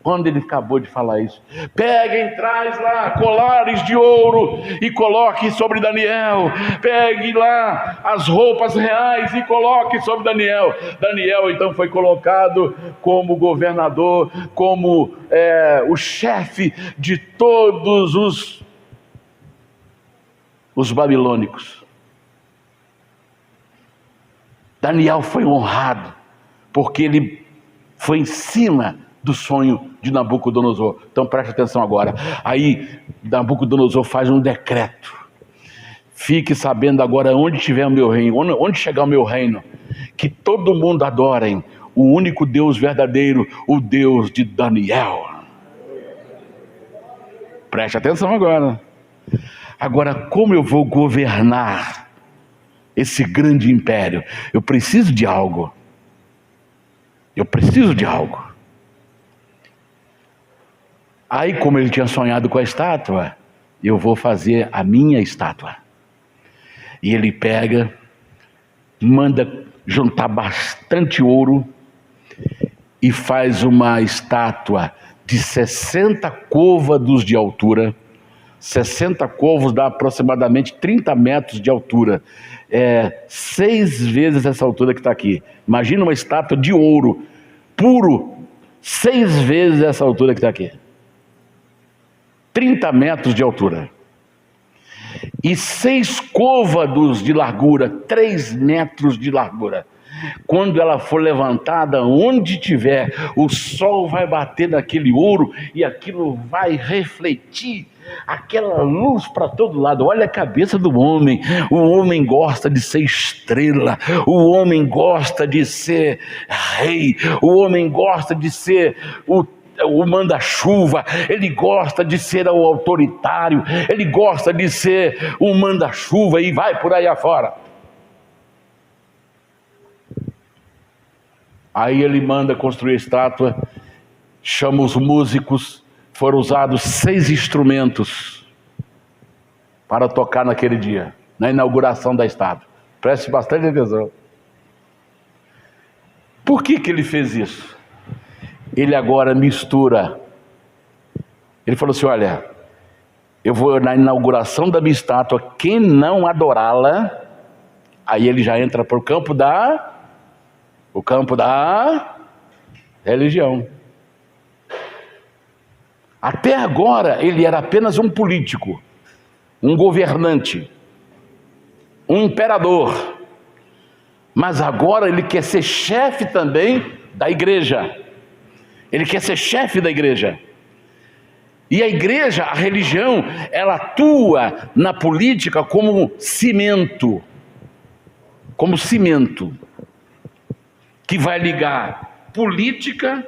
Quando ele acabou de falar isso, peguem, traz lá colares de ouro e coloque sobre Daniel. Pegue lá as roupas reais e coloque sobre Daniel. Daniel então foi colocado como governador, como o chefe de todos os babilônicos. Daniel foi honrado, porque ele foi em cima do sonho de Nabucodonosor. Então preste atenção agora. Aí Nabucodonosor faz um decreto: fique sabendo agora, onde estiver o meu reino, onde chegar o meu reino, que todo mundo adorem o único Deus verdadeiro, o Deus de Daniel. Preste atenção agora. Agora, como eu vou governar esse grande império? Eu preciso de algo. Eu preciso de algo. Aí, como ele tinha sonhado com a estátua, eu vou fazer a minha estátua. E ele pega, manda juntar bastante ouro e faz uma estátua de 60 côvados de altura. 60 côvados dá aproximadamente 30 metros de altura. 6 vezes essa altura que está aqui. Imagina uma estátua de ouro puro, 6 vezes essa altura que está aqui. 30 metros de altura. E 6 côvados de largura, 3 metros de largura. Quando ela for levantada, onde tiver, o sol vai bater naquele ouro e aquilo vai refletir aquela luz para todo lado. Olha a cabeça do homem. O homem gosta de ser estrela, o homem gosta de ser rei, o homem gosta de ser o manda-chuva, ele gosta de ser o autoritário, ele gosta de ser o manda-chuva e vai por aí afora. Aí ele manda construir a estátua, chama os músicos. Foram usados 6 instrumentos para tocar naquele dia, na inauguração da estátua. Preste bastante atenção. Por que ele fez isso? Ele agora mistura. Ele falou assim: olha, eu vou na inauguração da minha estátua, quem não adorá-la, aí ele já entra para o campo da religião. Até agora ele era apenas um político, um governante, um imperador, mas agora ele quer ser chefe também da igreja. Ele quer ser chefe da igreja. E a igreja, a religião, ela atua na política como cimento. Como cimento. Que vai ligar política,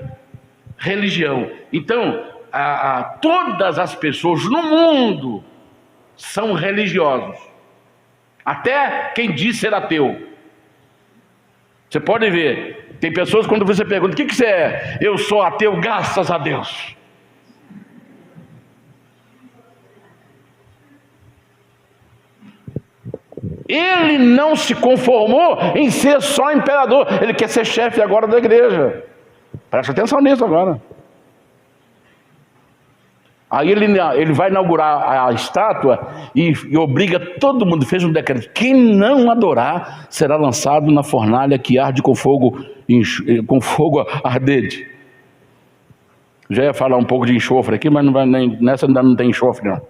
religião. Então, todas as pessoas no mundo são religiosos. Até quem diz ser ateu. Você pode ver. Tem pessoas, quando você pergunta: o que você é? Eu sou ateu, graças a Deus. Ele não se conformou em ser só imperador. Ele quer ser chefe agora da igreja. Preste atenção nisso agora. Aí ele vai inaugurar a estátua e obriga todo mundo, fez um decreto: quem não adorar será lançado na fornalha que arde com fogo ardente. Já ia falar um pouco de enxofre aqui, mas não vai, nessa ainda não tem enxofre não.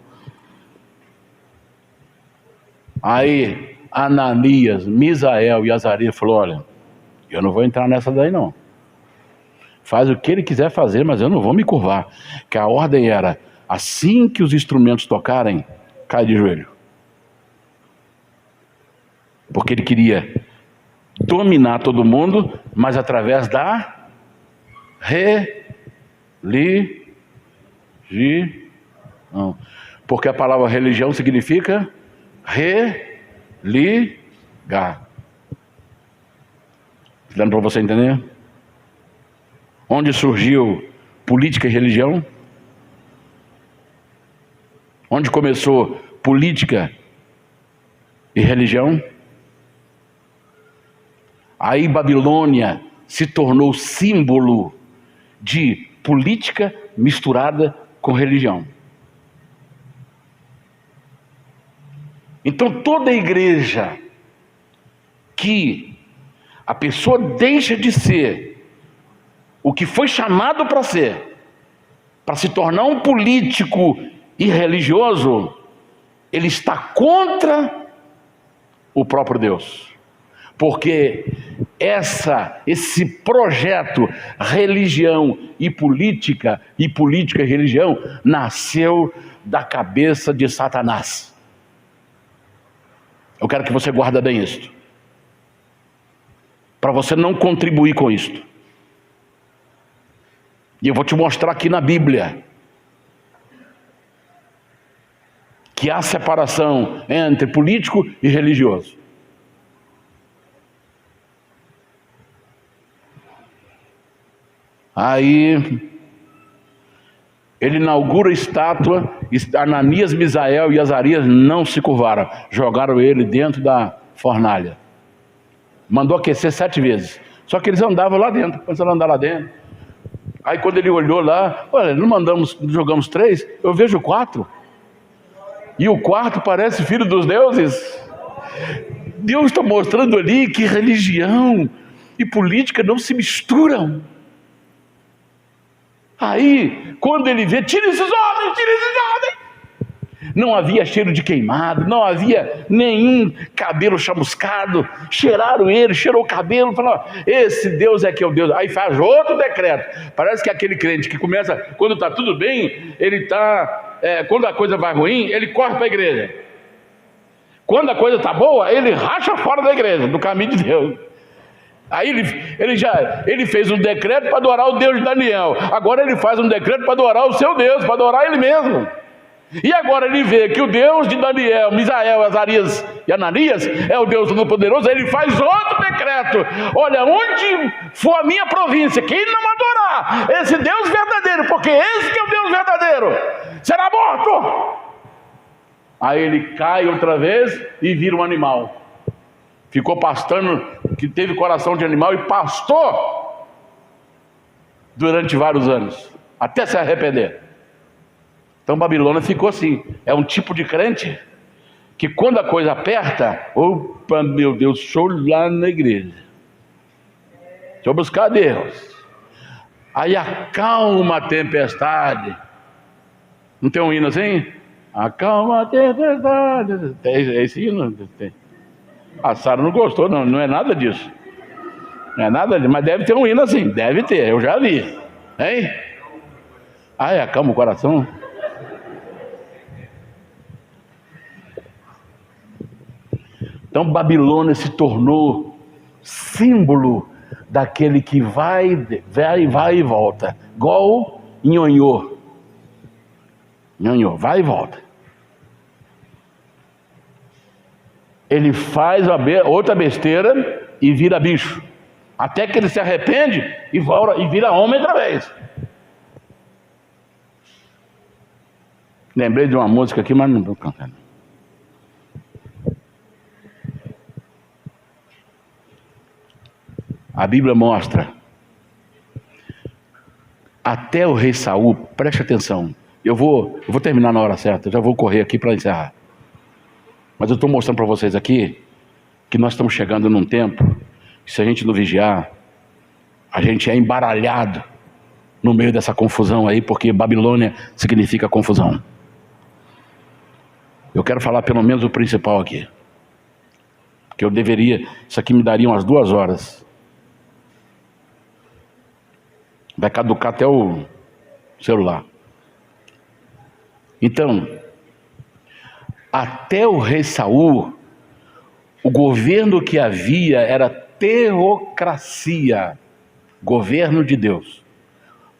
Aí Ananias, Misael e Azarias falou: olha, eu não vou entrar nessa daí não. Faz o que ele quiser fazer, mas eu não vou me curvar. Que a ordem era: assim que os instrumentos tocarem, cai de joelho. Porque ele queria dominar todo mundo, mas através da religião. Porque a palavra religião significa religar. Dando para você entender? Onde surgiu política e religião? Onde começou política e religião? Aí Babilônia se tornou símbolo de política misturada com religião. Então toda igreja que a pessoa deixa de ser o que foi chamado para ser, para se tornar um político e religioso, ele está contra o próprio Deus. Porque esse projeto religião e política e religião nasceu da cabeça de Satanás. Eu quero que você guarde bem isto, para você não contribuir com isto. E eu vou te mostrar aqui na Bíblia que há separação entre político e religioso. Aí ele inaugura a estátua, Ananias, Misael e Azarias não se curvaram, jogaram ele dentro da fornalha. Mandou aquecer 7 vezes. Só que eles andavam lá dentro, começaram a andar lá dentro. Aí quando ele olhou lá: olha, não jogamos 3, eu vejo 4. E o 4 parece filho dos deuses. Deus está mostrando ali que religião e política não se misturam. Aí, quando ele vê: tira esses homens, tira esses homens. Não havia cheiro de queimado, não havia nenhum cabelo chamuscado. Cheiraram ele, cheirou o cabelo, falaram: esse Deus é que é o Deus. Aí faz outro decreto. Parece que é aquele crente que começa, quando está tudo bem, ele está, quando a coisa vai ruim, ele corre para a igreja. Quando a coisa está boa, ele racha fora da igreja, do caminho de Deus. Aí ele fez um decreto para adorar o Deus de Daniel. Agora ele faz um decreto para adorar o seu Deus, para adorar ele mesmo. E agora ele vê que o Deus de Daniel, Misael, Azarias e Ananias é o Deus Todo-Poderoso. Ele faz outro decreto: olha, onde for a minha província, quem não adorar esse Deus verdadeiro, porque esse que é o Deus verdadeiro, será morto. Aí ele cai outra vez e vira um animal. Ficou pastando, que teve coração de animal, e pastou durante vários anos, até se arrepender. Então Babilônia ficou assim. É um tipo de crente que quando a coisa aperta: opa, meu Deus, deixa eu ir lá na igreja, deixa eu buscar Deus. Aí acalma a tempestade. Não tem um hino assim? Acalma a tempestade. É esse hino? Tem. A Sara não gostou, não é nada disso. Não é nada disso, mas deve ter um hino assim. Deve ter, eu já vi. Hein? Ai, acalma o coração. Então Babilônia se tornou símbolo daquele que vai e volta, igual nhonhô, vai e volta. Ele faz outra besteira e vira bicho, até que ele se arrepende e volta e vira homem outra vez. Lembrei de uma música aqui, mas não estou cantando. A Bíblia mostra, até o rei Saul, preste atenção, Eu vou terminar na hora certa, já vou correr aqui para encerrar. Mas eu estou mostrando para vocês aqui que nós estamos chegando num tempo que, se a gente não vigiar, a gente é embaralhado no meio dessa confusão aí, porque Babilônia significa confusão. Eu quero falar pelo menos o principal aqui, que eu deveria, isso aqui me daria umas 2 horas. Vai caducar até o celular. Então, até o rei Saul, o governo que havia era teocracia, governo de Deus.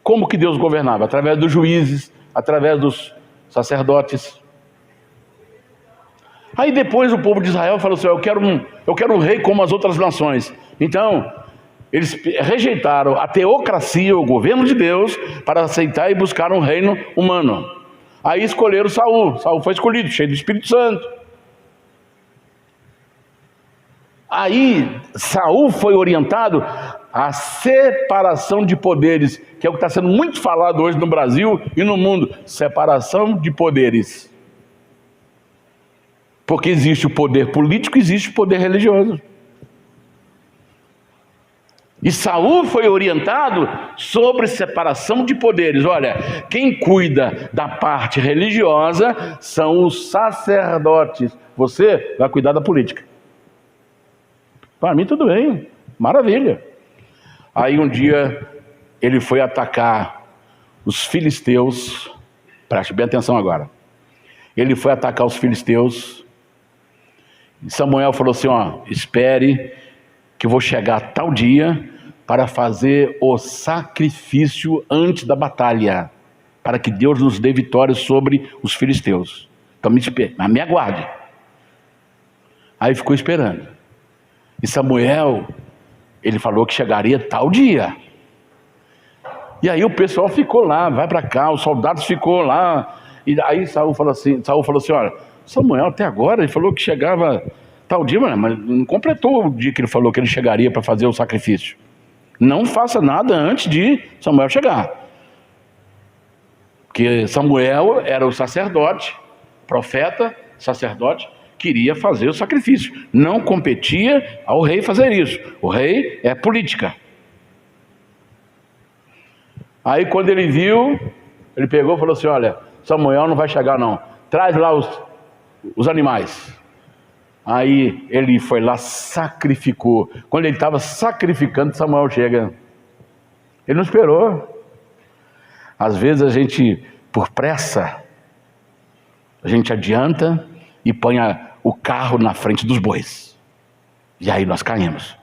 Como que Deus governava? Através dos juízes, através dos sacerdotes. Aí depois o povo de Israel falou assim: eu quero um rei como as outras nações. Então, eles rejeitaram a teocracia, o governo de Deus, para aceitar e buscar um reino humano. Aí escolheram Saul. Saul foi escolhido, cheio do Espírito Santo. Aí Saul foi orientado à separação de poderes, que é o que está sendo muito falado hoje no Brasil e no mundo. Separação de poderes. Porque existe o poder político, existe o poder religioso. E Saul foi orientado sobre separação de poderes. Olha, quem cuida da parte religiosa são os sacerdotes. Você vai cuidar da política. Para mim tudo bem, maravilha. Aí um dia ele foi atacar os filisteus. Preste bem atenção agora. Ele foi atacar os filisteus. E Samuel falou assim: espere que eu vou chegar tal dia para fazer o sacrifício antes da batalha, para que Deus nos dê vitória sobre os filisteus. Então me aguarde. Aí ficou esperando. E Samuel, ele falou que chegaria tal dia. E aí o pessoal ficou lá, vai para cá, os soldados ficou lá. E aí Saul falou assim: olha, Samuel até agora ele falou que chegava tal dia, mas não completou o dia que ele falou que ele chegaria para fazer o sacrifício. Não faça nada antes de Samuel chegar. Porque Samuel era o sacerdote, profeta, sacerdote, queria fazer o sacrifício. Não competia ao rei fazer isso. O rei é política. Aí quando ele viu, ele pegou e falou assim: olha, Samuel não vai chegar não. Traz lá os animais. Aí ele foi lá, sacrificou. Quando ele estava sacrificando, Samuel chega. Ele não esperou. Às vezes a gente, por pressa, a gente adianta e põe o carro na frente dos bois. E aí nós caímos.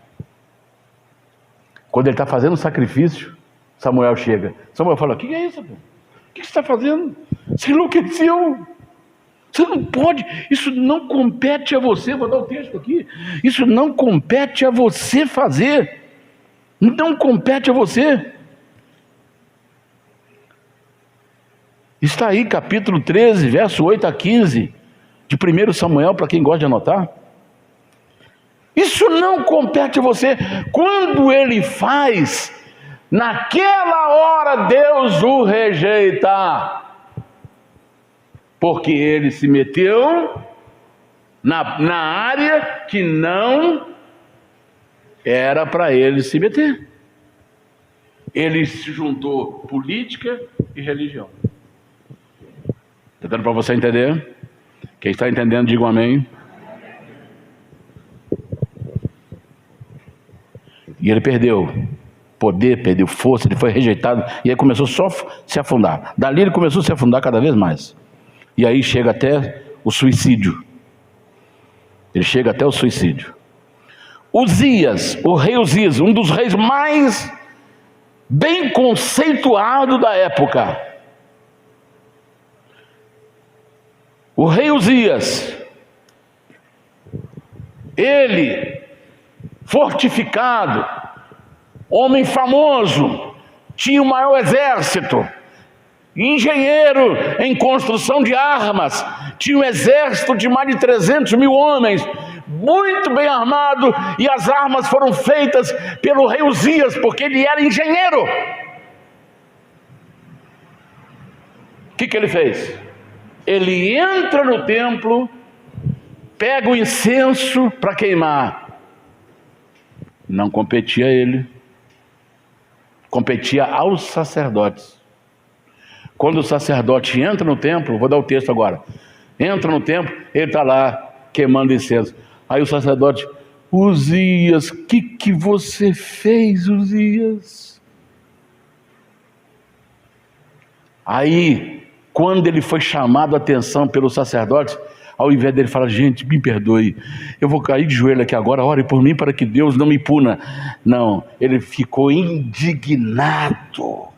Quando ele está fazendo o sacrifício, Samuel chega. Samuel fala: o que é isso? O que você está fazendo? Você enlouqueceu. Você não pode, isso não compete a você. Vou dar o texto aqui. Isso não compete a você fazer. Não compete a você. Está aí capítulo 13, verso 8 a 15 de 1 Samuel, para quem gosta de anotar. Isso não compete a você. Quando ele faz, naquela hora Deus o rejeita. Porque ele se meteu na área que não era para ele se meter. Ele se juntou política e religião. Está dando para você entender? Quem está entendendo, diga um amém. E ele perdeu poder, perdeu força, ele foi rejeitado. E aí começou só a se afundar. Dali ele começou a se afundar cada vez mais. E aí chega até o suicídio. Ele chega até o suicídio. Uzias, o rei Uzias, um dos reis mais bem conceituados da época. O rei Uzias, ele, fortificado, homem famoso, tinha o maior exército, engenheiro em construção de armas, tinha um exército de mais de 300 mil homens, muito bem armado, e as armas foram feitas pelo rei Uzias, porque ele era engenheiro. que ele fez? Ele entra no templo, pega o incenso para queimar. Não competia a ele, competia aos sacerdotes. Quando o sacerdote entra no templo, vou dar o texto agora, entra no templo, ele está lá queimando incenso. Aí o sacerdote: Uzias, o que você fez, Uzias? Aí, quando ele foi chamado a atenção pelo sacerdote, ao invés dele falar: gente, me perdoe, eu vou cair de joelho aqui agora, ore por mim para que Deus não me puna. Não, ele ficou indignado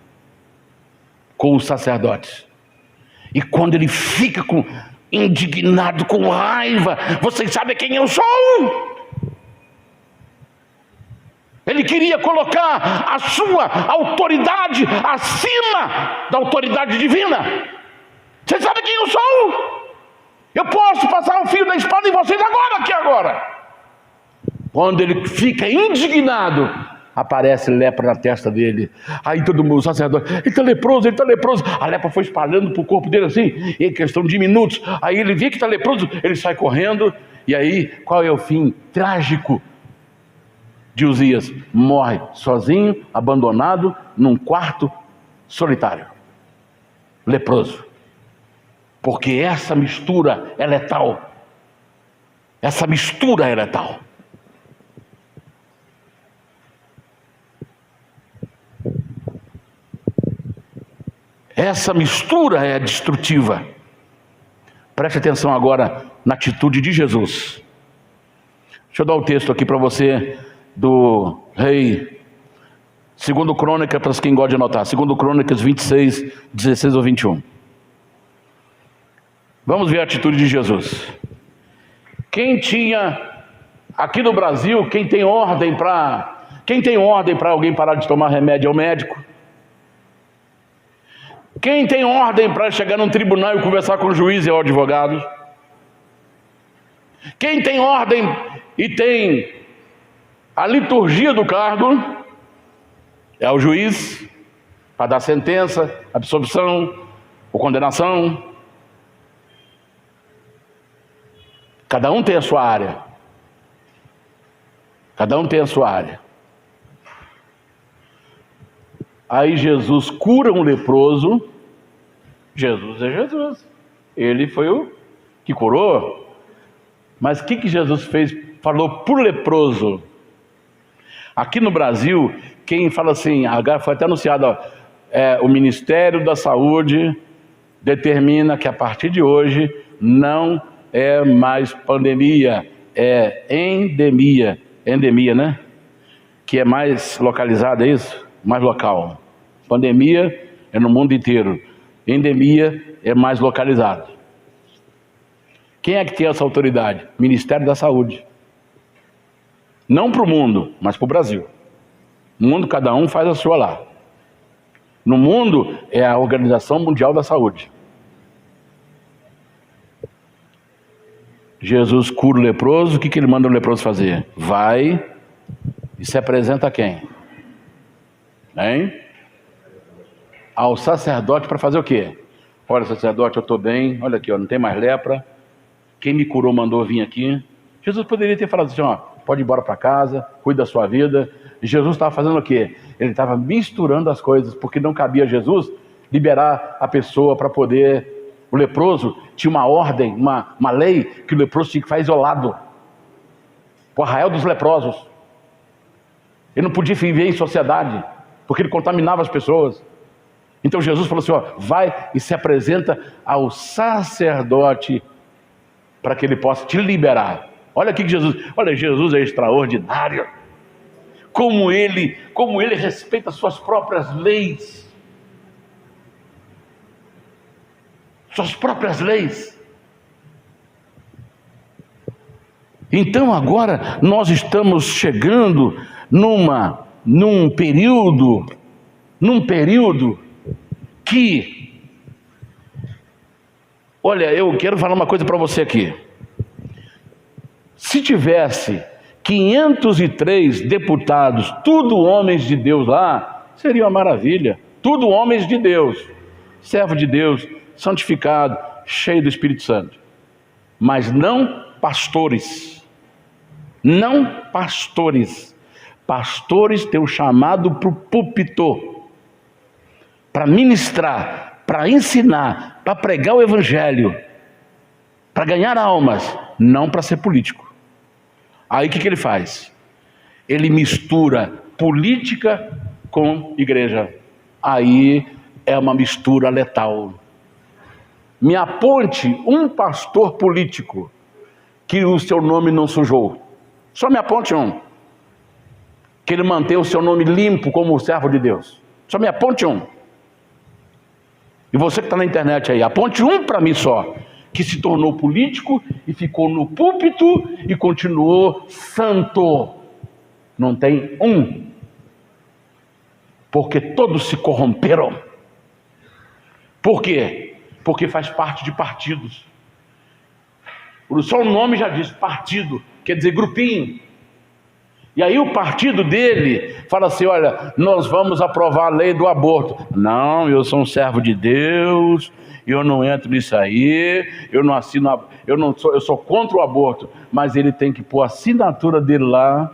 com os sacerdotes. E quando ele fica indignado, com raiva, vocês sabem quem eu sou? Ele queria colocar a sua autoridade acima da autoridade divina. Vocês sabem quem eu sou? Eu posso passar o fio da espada em vocês agora, aqui agora. Quando ele fica indignado, aparece lepra na testa dele. Aí todo mundo, o sacerdote: ele está leproso, ele está leproso. A lepra foi espalhando para o corpo dele assim, em questão de minutos. Aí ele vê que está leproso, ele sai correndo. E aí, qual é o fim trágico de Uzias? Morre sozinho, abandonado, num quarto solitário, leproso. Porque essa mistura é letal. Essa mistura é letal. Essa mistura é destrutiva. Preste atenção agora na atitude de Jesus. Deixa eu dar o texto aqui para você do rei, 2 Crônicas, para quem gosta de anotar, 2 Crônicas 26, 16 ou 21. Vamos ver a atitude de Jesus. Quem tinha, aqui no Brasil, quem tem ordem para alguém parar de tomar remédio é o médico. Quem tem ordem para chegar num tribunal e conversar com o juiz é o advogado. Quem tem ordem e tem a liturgia do cargo é o juiz, para dar sentença, absolvição ou condenação. Cada um tem a sua área. Cada um tem a sua área. Aí Jesus cura um leproso. Jesus é Jesus. Ele foi o que curou. Mas o que Jesus fez? Falou por leproso. Aqui no Brasil, quem fala assim, agora foi até anunciado, ó, o Ministério da Saúde determina que a partir de hoje não é mais pandemia, é endemia. Endemia, né? Que é mais localizada, é isso? Mais local. Pandemia é no mundo inteiro. Endemia é mais localizado. Quem é que tem essa autoridade? Ministério da Saúde. Não para o mundo, mas para o Brasil. No mundo cada um faz a sua lá. No mundo é a Organização Mundial da Saúde. Jesus cura o leproso. O que ele manda o leproso fazer? Vai e se apresenta a quem? Hein? Ao sacerdote para fazer o quê? Olha, sacerdote, eu estou bem, olha aqui, ó, não tem mais lepra. Quem me curou mandou vir aqui. Jesus poderia ter falado assim, ó, pode ir embora para casa, cuide da sua vida. E Jesus estava fazendo o quê? Ele estava misturando as coisas, porque não cabia a Jesus liberar a pessoa para poder... O leproso tinha uma ordem, uma lei, que o leproso tinha que ficar isolado. O arraial dos leprosos. Ele não podia viver em sociedade, porque ele contaminava as pessoas. Então Jesus falou assim, ó, vai e se apresenta ao sacerdote para que ele possa te liberar. Olha aqui que Jesus é extraordinário. Como ele respeita as suas próprias leis. Suas próprias leis. Então agora nós estamos chegando num período que, olha, eu quero falar uma coisa para você aqui. Se tivesse 503 deputados, tudo homens de Deus lá, seria uma maravilha. Tudo homens de Deus, servo de Deus, santificado, cheio do Espírito Santo. Mas não pastores. Não pastores. Pastores têm o chamado para o púlpito, para ministrar, para ensinar, para pregar o evangelho, para ganhar almas, não para ser político. Aí o que ele faz? Ele mistura política com igreja. Aí é uma mistura letal. Me aponte um pastor político que o seu nome não sujou. Só me aponte um. Que ele mantém o seu nome limpo como servo de Deus. Só me aponte um. E você que está na internet aí, aponte um para mim só, que se tornou político e ficou no púlpito e continuou santo. Não tem um. Porque todos se corromperam. Por quê? Porque faz parte de partidos. Só o nome já diz partido, quer dizer grupinho. E aí o partido dele fala assim: olha, nós vamos aprovar a lei do aborto. Não, eu sou um servo de Deus, eu não entro nisso aí, eu não assino, eu sou contra o aborto. Mas ele tem que pôr a assinatura dele lá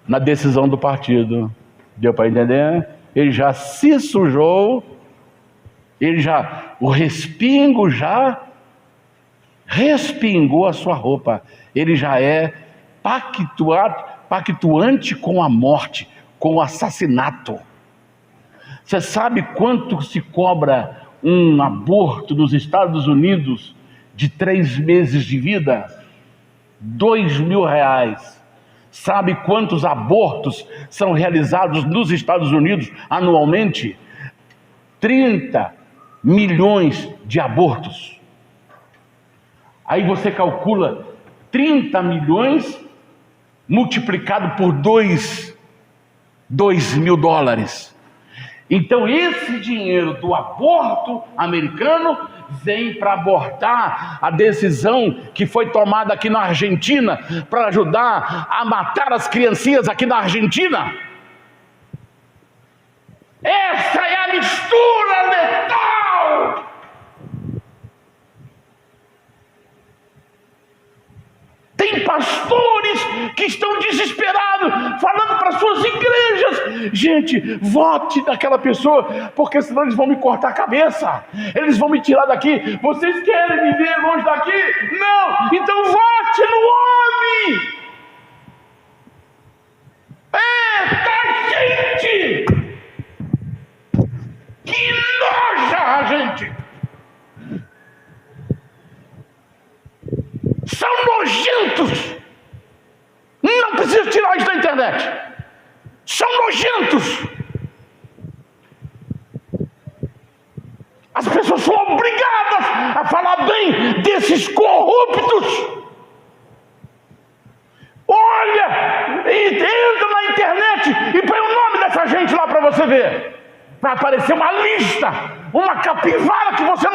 na decisão do partido. Deu para entender? Ele já se sujou, o respingo já respingou a sua roupa. Ele já é pactuante com a morte, com o assassinato. Você sabe quanto se cobra um aborto nos Estados Unidos de 3 meses de vida? R$2.000. Sabe quantos abortos são realizados nos Estados Unidos anualmente? 30 milhões de abortos. Aí você calcula 30 milhões multiplicado por $2.000. Então esse dinheiro do aborto americano vem para abortar a decisão que foi tomada aqui na Argentina para ajudar a matar as criancinhas aqui na Argentina. Essa é a mistura letal. Tem pastores que estão desesperados, falando para suas igrejas: gente, vote naquela pessoa, porque senão eles vão me cortar a cabeça, eles vão me tirar daqui. Vocês querem me ver longe daqui? Não, então vote no homem. Gente, que noja a gente. São nojentos. Não precisa tirar isso da internet. São nojentos. As pessoas são obrigadas a falar bem desses corruptos. Olha, entra na internet e põe o nome dessa gente lá para você ver. Vai aparecer uma lista, uma capivara que você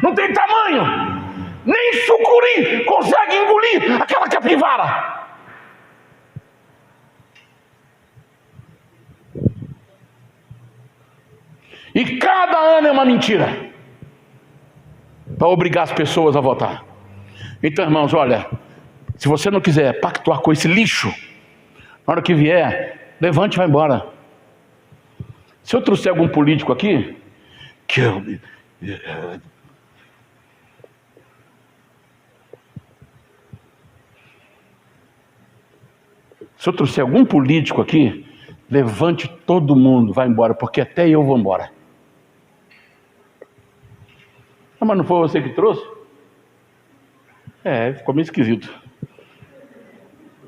não tem tamanho. Nem sucuri consegue engolir aquela capivara. E cada ano é uma mentira para obrigar as pessoas a votar. Então, irmãos, olha, se você não quiser pactuar com esse lixo, na hora que vier, levante e vai embora. Se eu trouxer algum político aqui, se eu trouxer algum político aqui, levante todo mundo, vai embora, porque até eu vou embora. Ah, mas não foi você que trouxe? Ficou meio esquisito.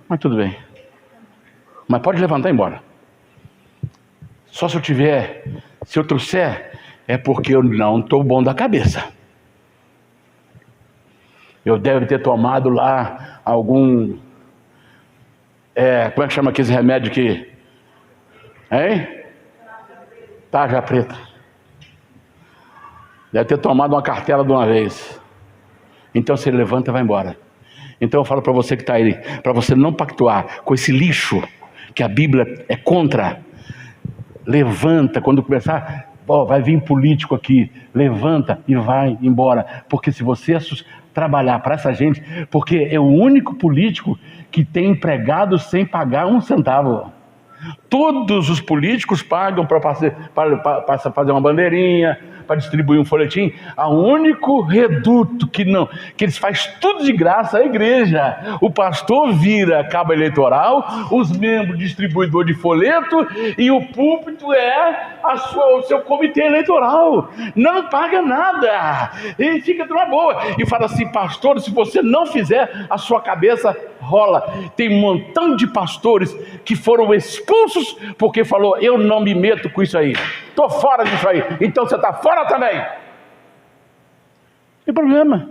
Mas tudo bem. Mas pode levantar e ir embora. Só se eu trouxer, é porque eu não estou bom da cabeça. Eu devo ter tomado lá algum... como é que chama aquele remédio que... Hein? Tarja preta. Deve ter tomado uma cartela de uma vez. Então você levanta e vai embora. Então eu falo para você que está aí, para você não pactuar com esse lixo que a Bíblia é contra. Levanta, quando começar, vai vir político aqui, levanta e vai embora. Porque se você trabalhar para essa gente, porque é o único político que tem empregado sem pagar um centavo. Todos os políticos pagam para fazer uma bandeirinha, para distribuir um folhetim. O único reduto que eles fazem tudo de graça é a igreja. O pastor vira cabo eleitoral, os membros distribuidor de folheto e o púlpito é o seu comitê eleitoral. Não paga nada. E fica de uma boa. E fala assim: pastor, se você não fizer, a sua cabeça rola. Tem um montão de pastores que foram expulsos porque falou: eu não me meto com isso aí, estou fora disso aí. Então você está fora também. Não tem problema.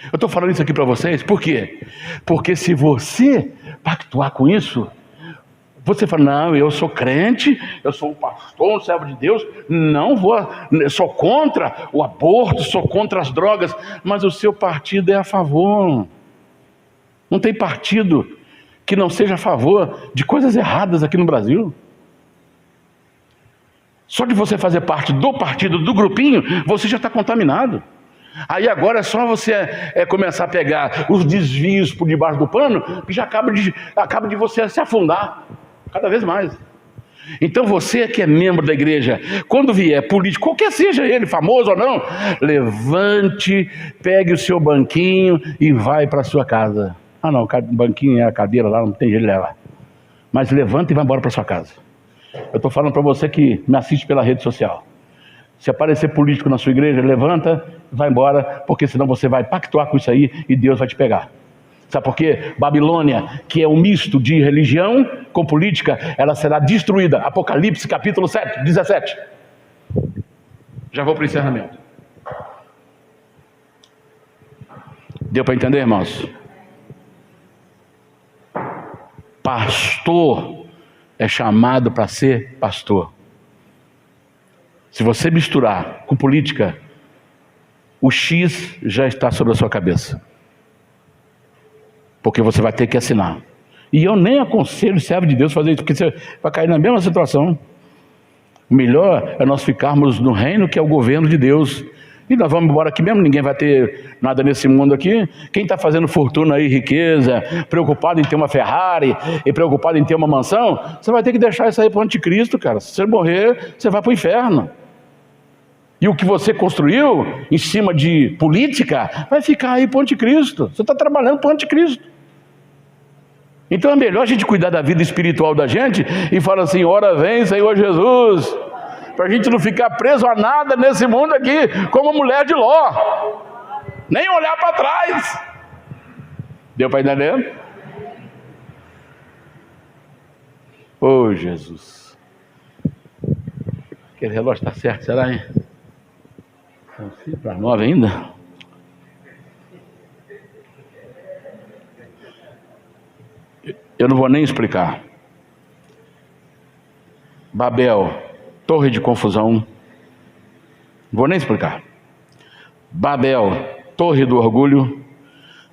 Eu estou falando isso aqui para vocês, por quê? Porque se você pactuar com isso, você fala: não, eu sou crente, eu sou um pastor, um servo de Deus, não vou, sou contra o aborto, sou contra as drogas, mas o seu partido é a favor. Não tem partido que não seja a favor de coisas erradas aqui no Brasil. Só de você fazer parte do partido, do grupinho, você já está contaminado. Aí agora é só você começar a pegar os desvios por debaixo do pano, que já acaba de você se afundar cada vez mais. Então você que é membro da igreja, quando vier político, qualquer seja ele, famoso ou não, levante, pegue o seu banquinho e vai para a sua casa. Não, o banquinho é a cadeira lá, não tem jeito de levar. Mas levanta e vai embora para sua casa. Eu estou falando para você que me assiste pela rede social. Se aparecer político na sua igreja, levanta e vai embora, porque senão você vai pactuar com isso aí e Deus vai te pegar. Sabe por quê? Babilônia, que é um misto de religião com política, ela será destruída. Apocalipse capítulo 7, 17. Já vou para o encerramento. Deu para entender, irmãos? Pastor é chamado para ser pastor. Se você misturar com política, o X já está sobre a sua cabeça, porque você vai ter que assinar. E eu nem aconselho o servo de Deus fazer isso, porque você vai cair na mesma situação. O melhor é nós ficarmos no reino, que é o governo de Deus. E nós vamos embora aqui mesmo, ninguém vai ter nada nesse mundo aqui. Quem está fazendo fortuna aí, riqueza, preocupado em ter uma Ferrari e preocupado em ter uma mansão, você vai ter que deixar isso aí para o anticristo, cara. Se você morrer, você vai para o inferno. E o que você construiu em cima de política vai ficar aí para o anticristo. Você está trabalhando para o anticristo. Então é melhor a gente cuidar da vida espiritual da gente e falar assim: ora vem, Senhor Jesus, para a gente não ficar preso a nada nesse mundo aqui, como a mulher de Ló, nem olhar para trás. Deu para entender? Oh, Jesus, aquele relógio está certo, será, hein? Para 9 ainda? Eu não vou nem explicar. Babel, torre de confusão. Não vou nem explicar. Babel, torre do orgulho.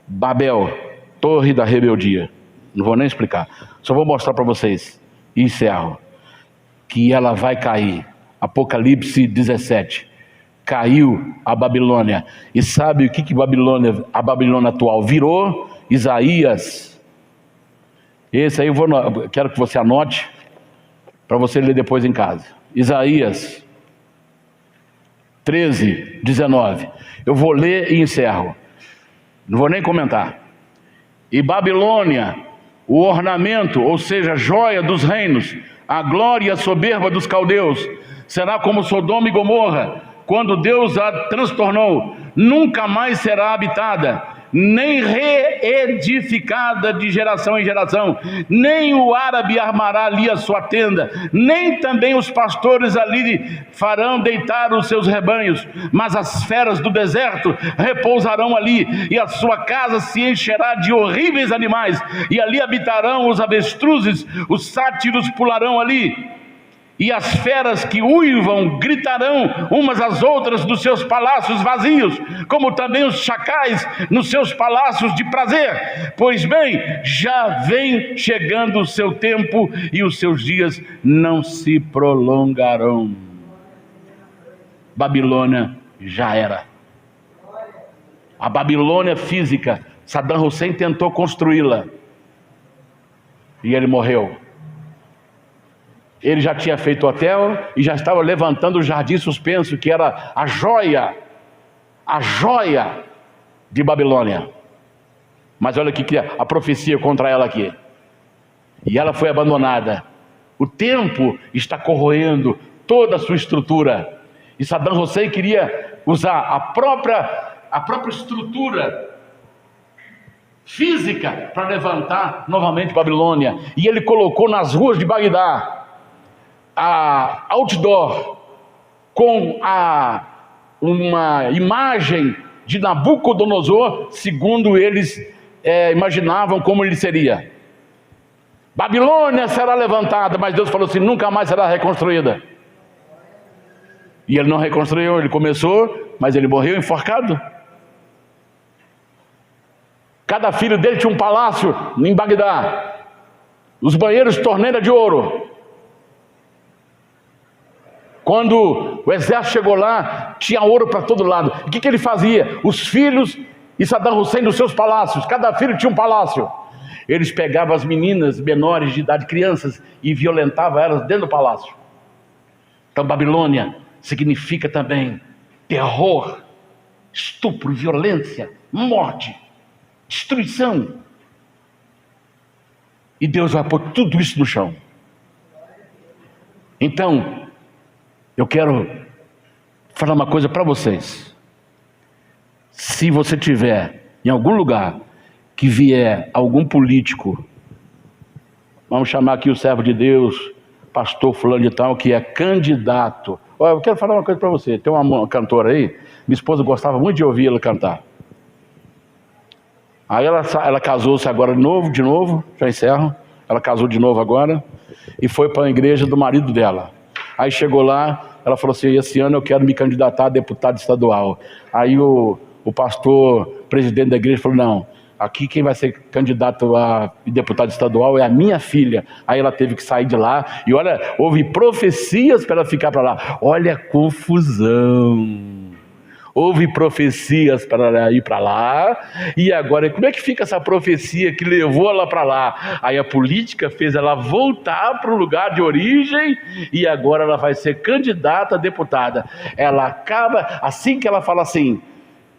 Babel, torre da rebeldia. Não vou nem explicar. Só vou mostrar para vocês e encerro que ela vai cair. Apocalipse 17. Caiu a Babilônia. E sabe o que a Babilônia atual virou? Isaías. Esse aí quero que você anote para você ler depois em casa. Isaías 13, 19. Eu vou ler e encerro. Não vou nem comentar. E Babilônia, o ornamento, ou seja, a joia dos reinos, a glória e a soberba dos caldeus, será como Sodoma e Gomorra, quando Deus a transtornou. Nunca mais será habitada, nem reedificada de geração em geração. Nem o árabe armará ali a sua tenda, nem também os pastores ali farão deitar os seus rebanhos, mas as feras do deserto repousarão ali, e a sua casa se encherá de horríveis animais, e ali habitarão os avestruzes, os sátiros pularão ali, e as feras que uivam gritarão umas às outras dos seus palácios vazios, como também os chacais nos seus palácios de prazer. Pois bem, já vem chegando o seu tempo, e os seus dias não se prolongarão. Babilônia já era. A Babilônia física, Saddam Hussein tentou construí-la e ele morreu. Ele já tinha feito hotel e já estava levantando o jardim suspenso, que era a joia de Babilônia. Mas olha aqui que a profecia contra ela aqui. E ela foi abandonada. O tempo está corroendo toda a sua estrutura. E Saddam Hussein queria usar a própria estrutura física para levantar novamente Babilônia. E ele colocou nas ruas de Bagdá a outdoor com uma imagem de Nabucodonosor, segundo eles imaginavam como ele seria. Babilônia será levantada, mas Deus falou assim: nunca mais será reconstruída. E ele não reconstruiu, ele começou, mas ele morreu enforcado. Cada filho dele tinha um palácio em Bagdá, os banheiros torneira de ouro. Quando o exército chegou lá, tinha ouro para todo lado. O que ele fazia? Os filhos e Saddam Hussein nos seus palácios, cada filho tinha um palácio. Eles pegavam as meninas menores de idade, crianças, e violentavam elas dentro do palácio. Então Babilônia significa também terror, estupro, violência, morte, destruição. E Deus vai pôr tudo isso no chão. Então, eu quero falar uma coisa para vocês. Se você tiver em algum lugar que vier algum político, vamos chamar aqui o servo de Deus, pastor fulano de tal, que é candidato. Olha, eu quero falar uma coisa para você. Tem uma cantora aí, minha esposa gostava muito de ouvir ela cantar. Aí ela casou-se agora de novo, já encerro. Ela casou de novo agora e foi para a igreja do marido dela. Aí chegou lá, ela falou assim: esse ano eu quero me candidatar a deputado estadual. Aí o pastor, presidente da igreja, falou: não, aqui quem vai ser candidato a deputado estadual é a minha filha. Aí ela teve que sair de lá. E olha, houve profecias para ela ficar para lá. Olha a confusão. Houve profecias para ela ir para lá. E agora, como é que fica essa profecia que levou ela para lá? Aí a política fez ela voltar para o lugar de origem. E agora ela vai ser candidata a deputada. Ela acaba, assim que ela fala assim: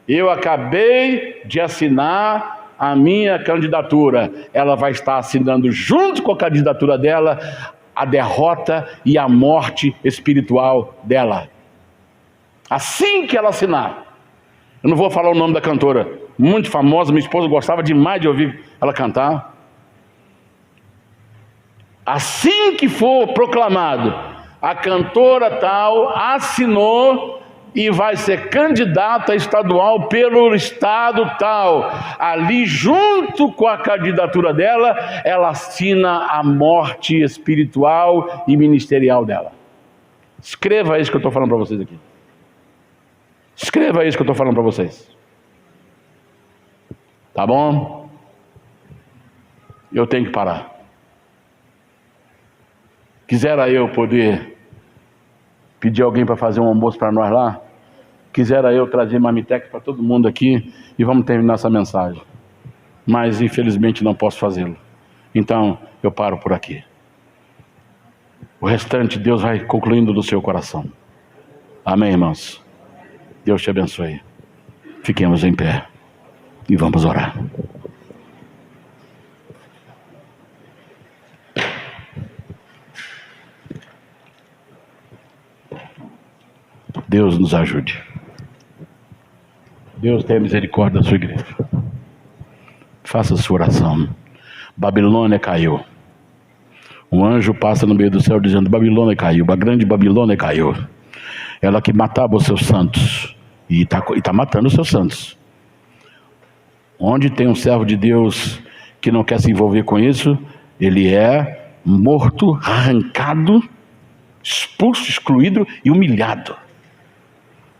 eu acabei de assinar a minha candidatura, ela vai estar assinando junto com a candidatura dela a derrota e a morte espiritual dela. Assim que ela assinar. Eu não vou falar o nome da cantora, muito famosa, minha esposa gostava demais de ouvir ela cantar. Assim que for proclamado, a cantora tal assinou e vai ser candidata estadual pelo estado tal. Ali, junto com a candidatura dela, ela assina a morte espiritual e ministerial dela. Escreva isso que eu estou falando para vocês aqui. Escreva isso que eu estou falando para vocês. Tá bom? Eu tenho que parar. Quisera eu poder pedir alguém para fazer um almoço para nós lá. Quisera eu trazer marmitex para todo mundo aqui e vamos terminar essa mensagem. Mas infelizmente não posso fazê-lo. Então eu paro por aqui. O restante Deus vai concluindo do seu coração. Amém, irmãos? Deus te abençoe. Fiquemos em pé e vamos orar. Deus nos ajude. Deus tenha misericórdia da sua igreja. Faça a sua oração. Babilônia caiu. Um anjo passa no meio do céu dizendo: Babilônia caiu, a grande Babilônia caiu. Ela que matava os seus santos. E está matando os seus santos. Onde tem um servo de Deus que não quer se envolver com isso, ele é morto, arrancado, expulso, excluído e humilhado.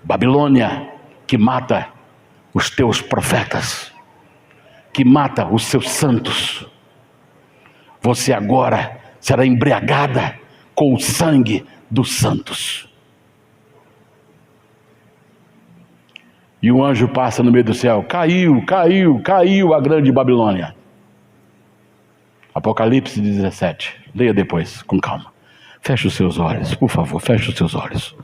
Babilônia, que mata os teus profetas, que mata os seus santos, você agora será embriagada com o sangue dos santos. E um anjo passa no meio do céu: caiu, caiu, caiu a grande Babilônia. Apocalipse 17. Leia depois, com calma. Feche os seus olhos, por favor, feche os seus olhos.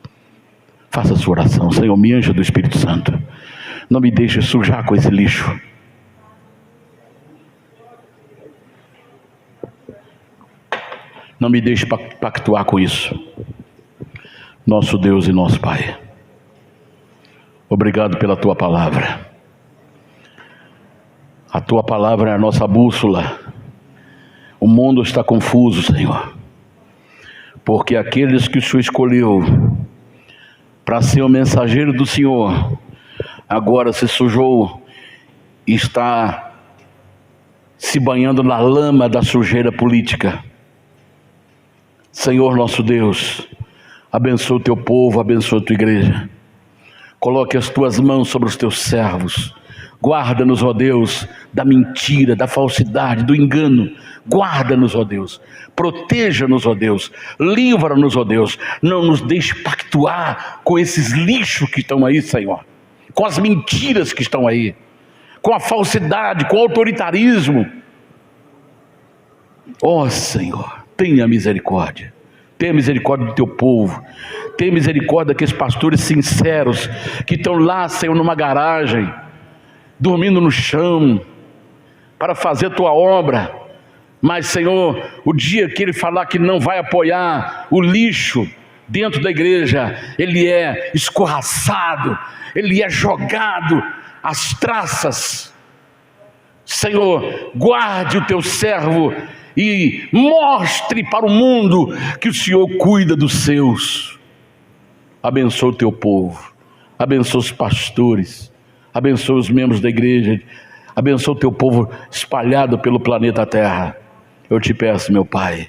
Faça a sua oração. Senhor, me encha do Espírito Santo. Não me deixe sujar com esse lixo. Não me deixe pactuar com isso. Nosso Deus e nosso Pai, obrigado pela Tua palavra. A Tua palavra é a nossa bússola. O mundo está confuso, Senhor, porque aqueles que o Senhor escolheu para ser o mensageiro do Senhor, agora se sujou e está se banhando na lama da sujeira política. Senhor nosso Deus, abençoa o Teu povo, abençoa a Tua igreja. Coloque as Tuas mãos sobre os Teus servos. Guarda-nos, ó Deus, da mentira, da falsidade, do engano. Guarda-nos, ó Deus. Proteja-nos, ó Deus. Livra-nos, ó Deus. Não nos deixe pactuar com esses lixos que estão aí, Senhor. Com as mentiras que estão aí. Com a falsidade, com o autoritarismo. Ó Senhor, tenha misericórdia. Tenha misericórdia do Teu povo. Tenha misericórdia daqueles pastores sinceros que estão lá, Senhor, numa garagem, dormindo no chão, para fazer a Tua obra. Mas, Senhor, o dia que Ele falar que não vai apoiar o lixo dentro da igreja, ele é escorraçado, ele é jogado às traças. Senhor, guarde o Teu servo e mostre para o mundo que o Senhor cuida dos seus. Abençoa o Teu povo, abençoa os pastores, abençoa os membros da igreja, abençoa o Teu povo espalhado pelo planeta Terra. Eu te peço, meu Pai,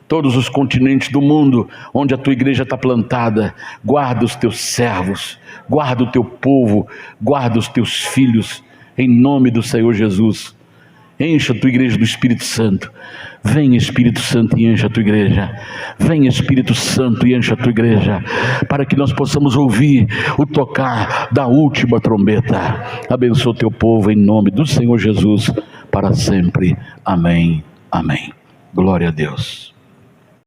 todos os continentes do mundo onde a Tua igreja está plantada, guarda os Teus servos, guarda o Teu povo, guarda os Teus filhos, em nome do Senhor Jesus. Encha a Tua igreja do Espírito Santo. Vem, Espírito Santo, e encha a Tua igreja. Vem, Espírito Santo, e encha a Tua igreja, para que nós possamos ouvir o tocar da última trombeta. Abençoa o Teu povo em nome do Senhor Jesus, para sempre. Amém. Amém. Glória a Deus.